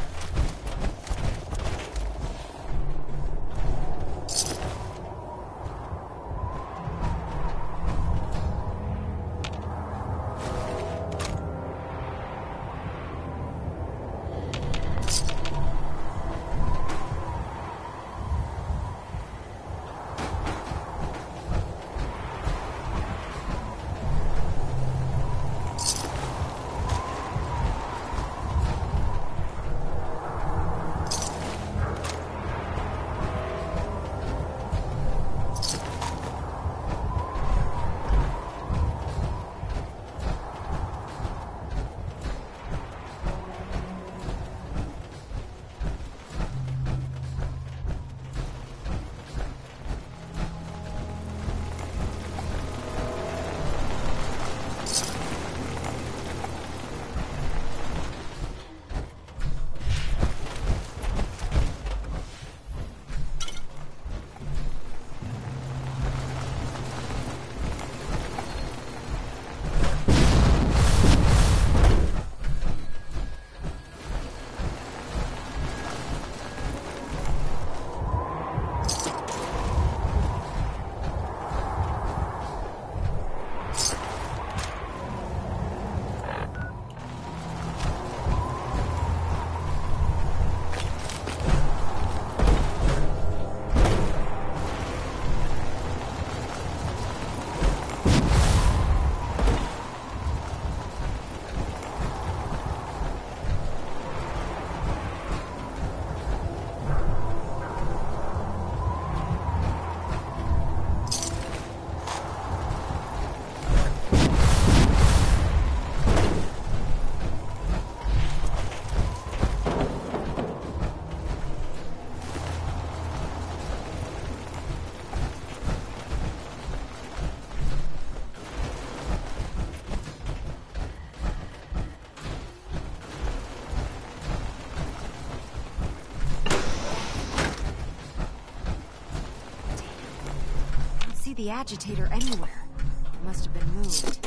the agitator anywhere. It must have been moved.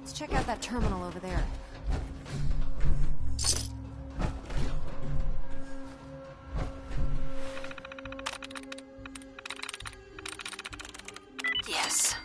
Let's check out that terminal over there. Yes.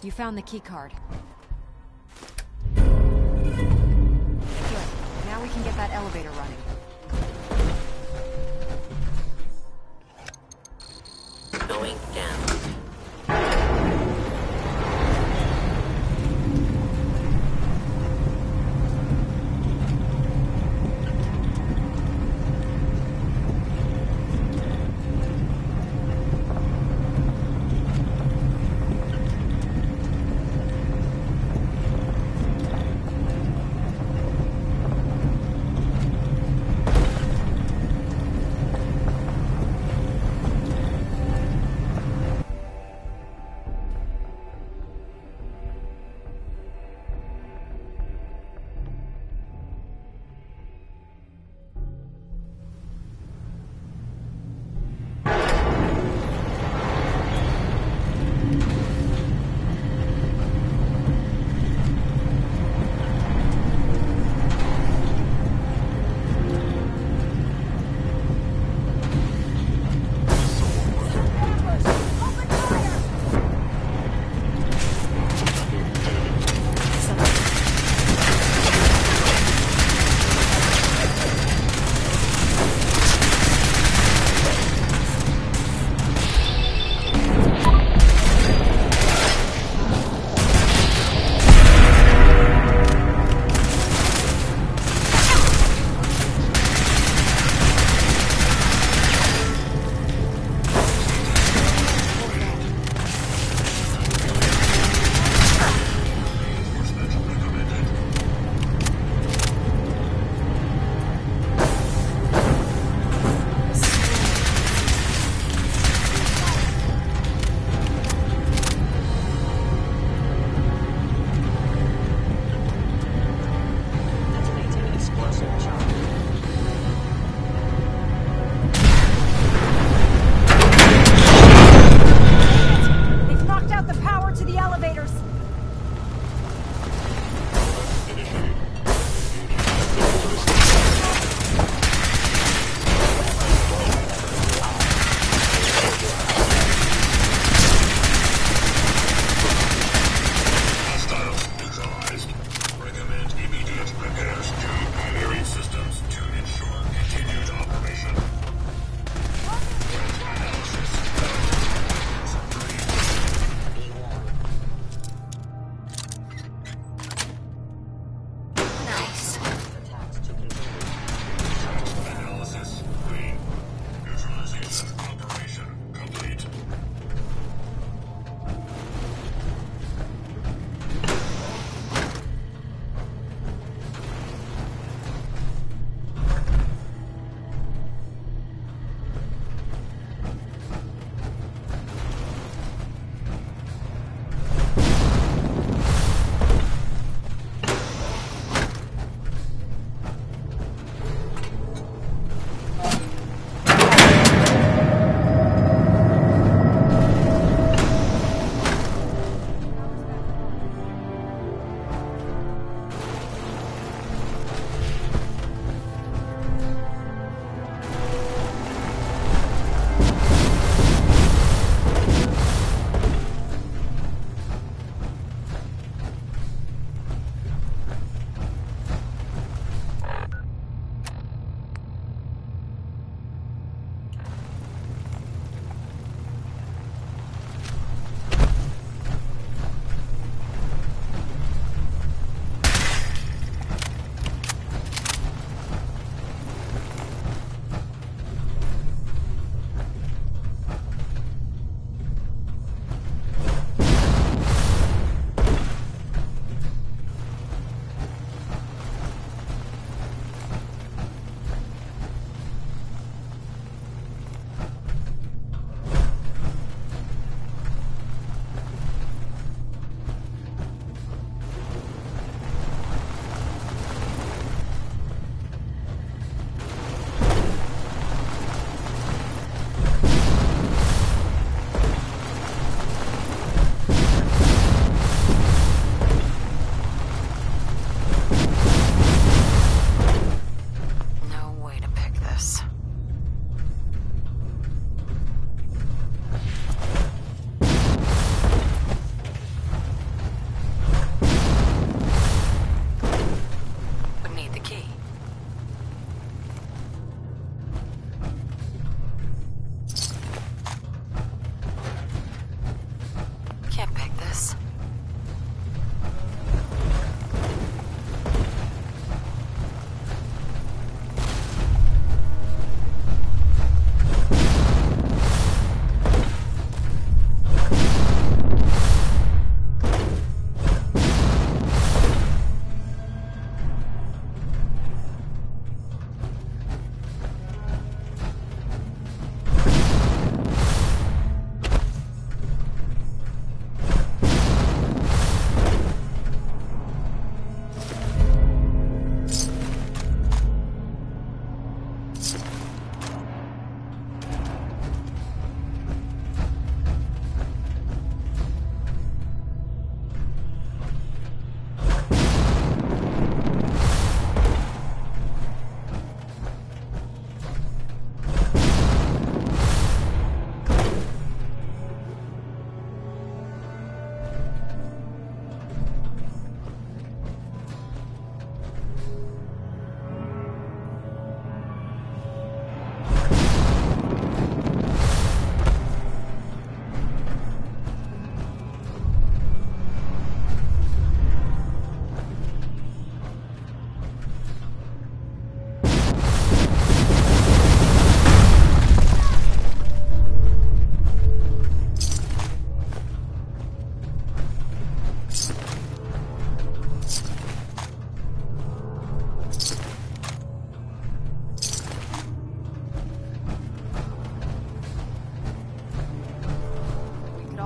You found the key card. Good. Now we can get that elevator running. Going down.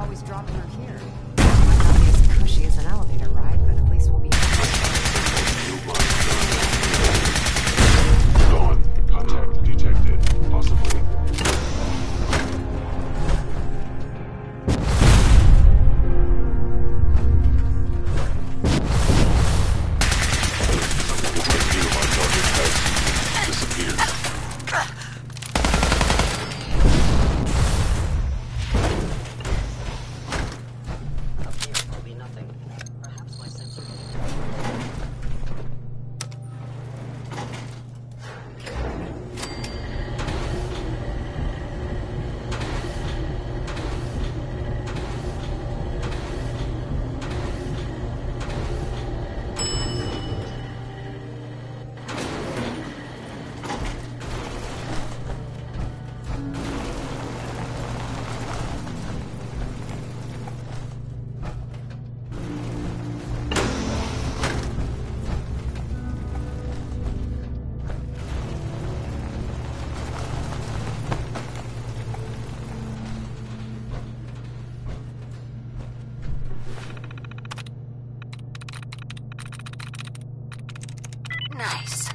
always drop through here. Might not be as cushy as an elevator ride, but at least we'll be... Gone. Contact detected. Possibly. Nice.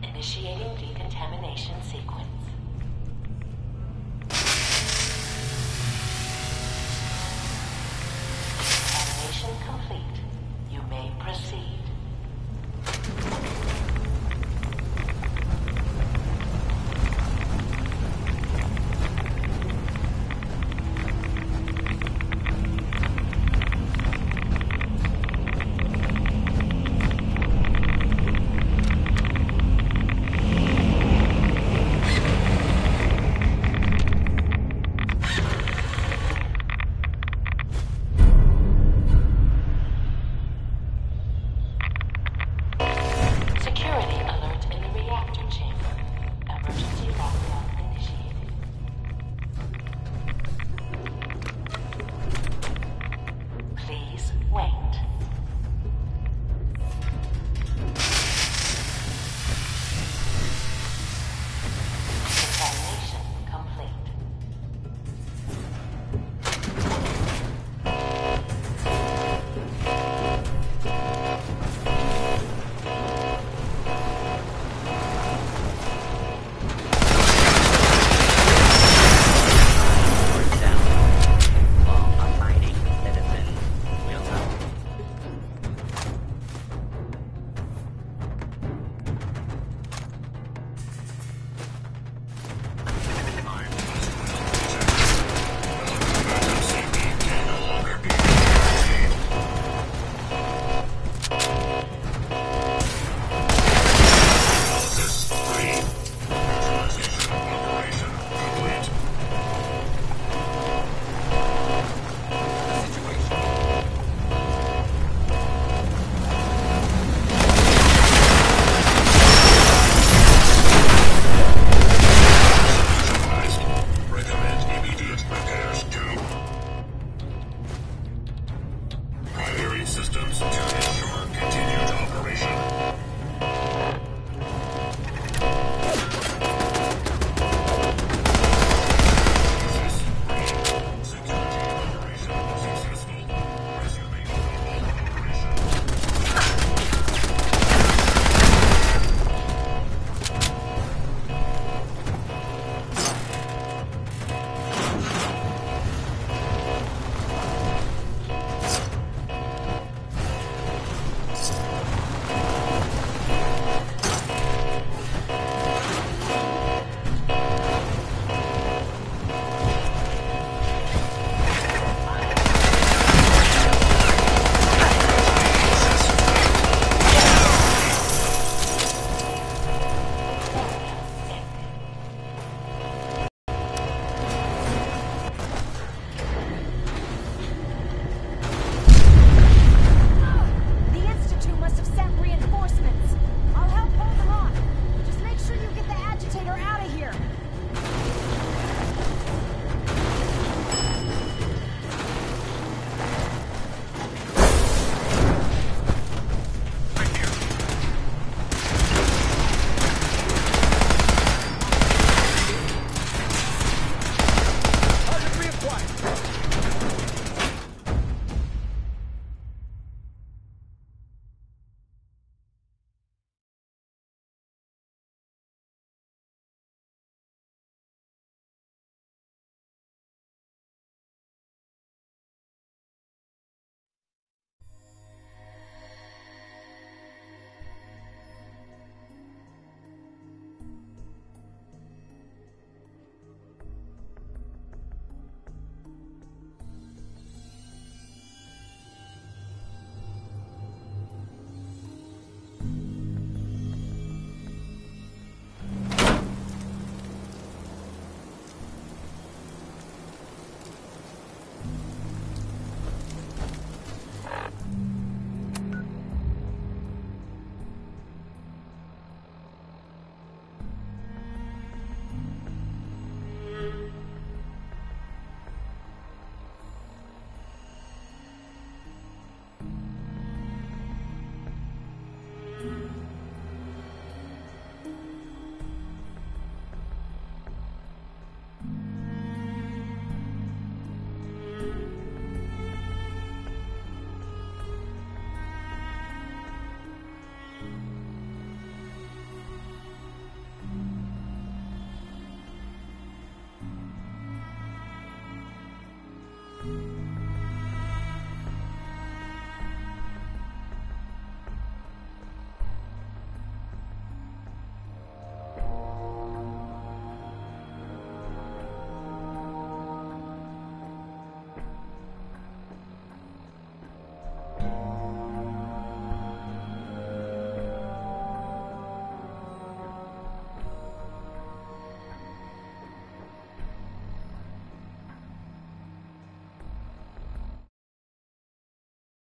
Initiating decontamination sequence. Decontamination complete. You may proceed.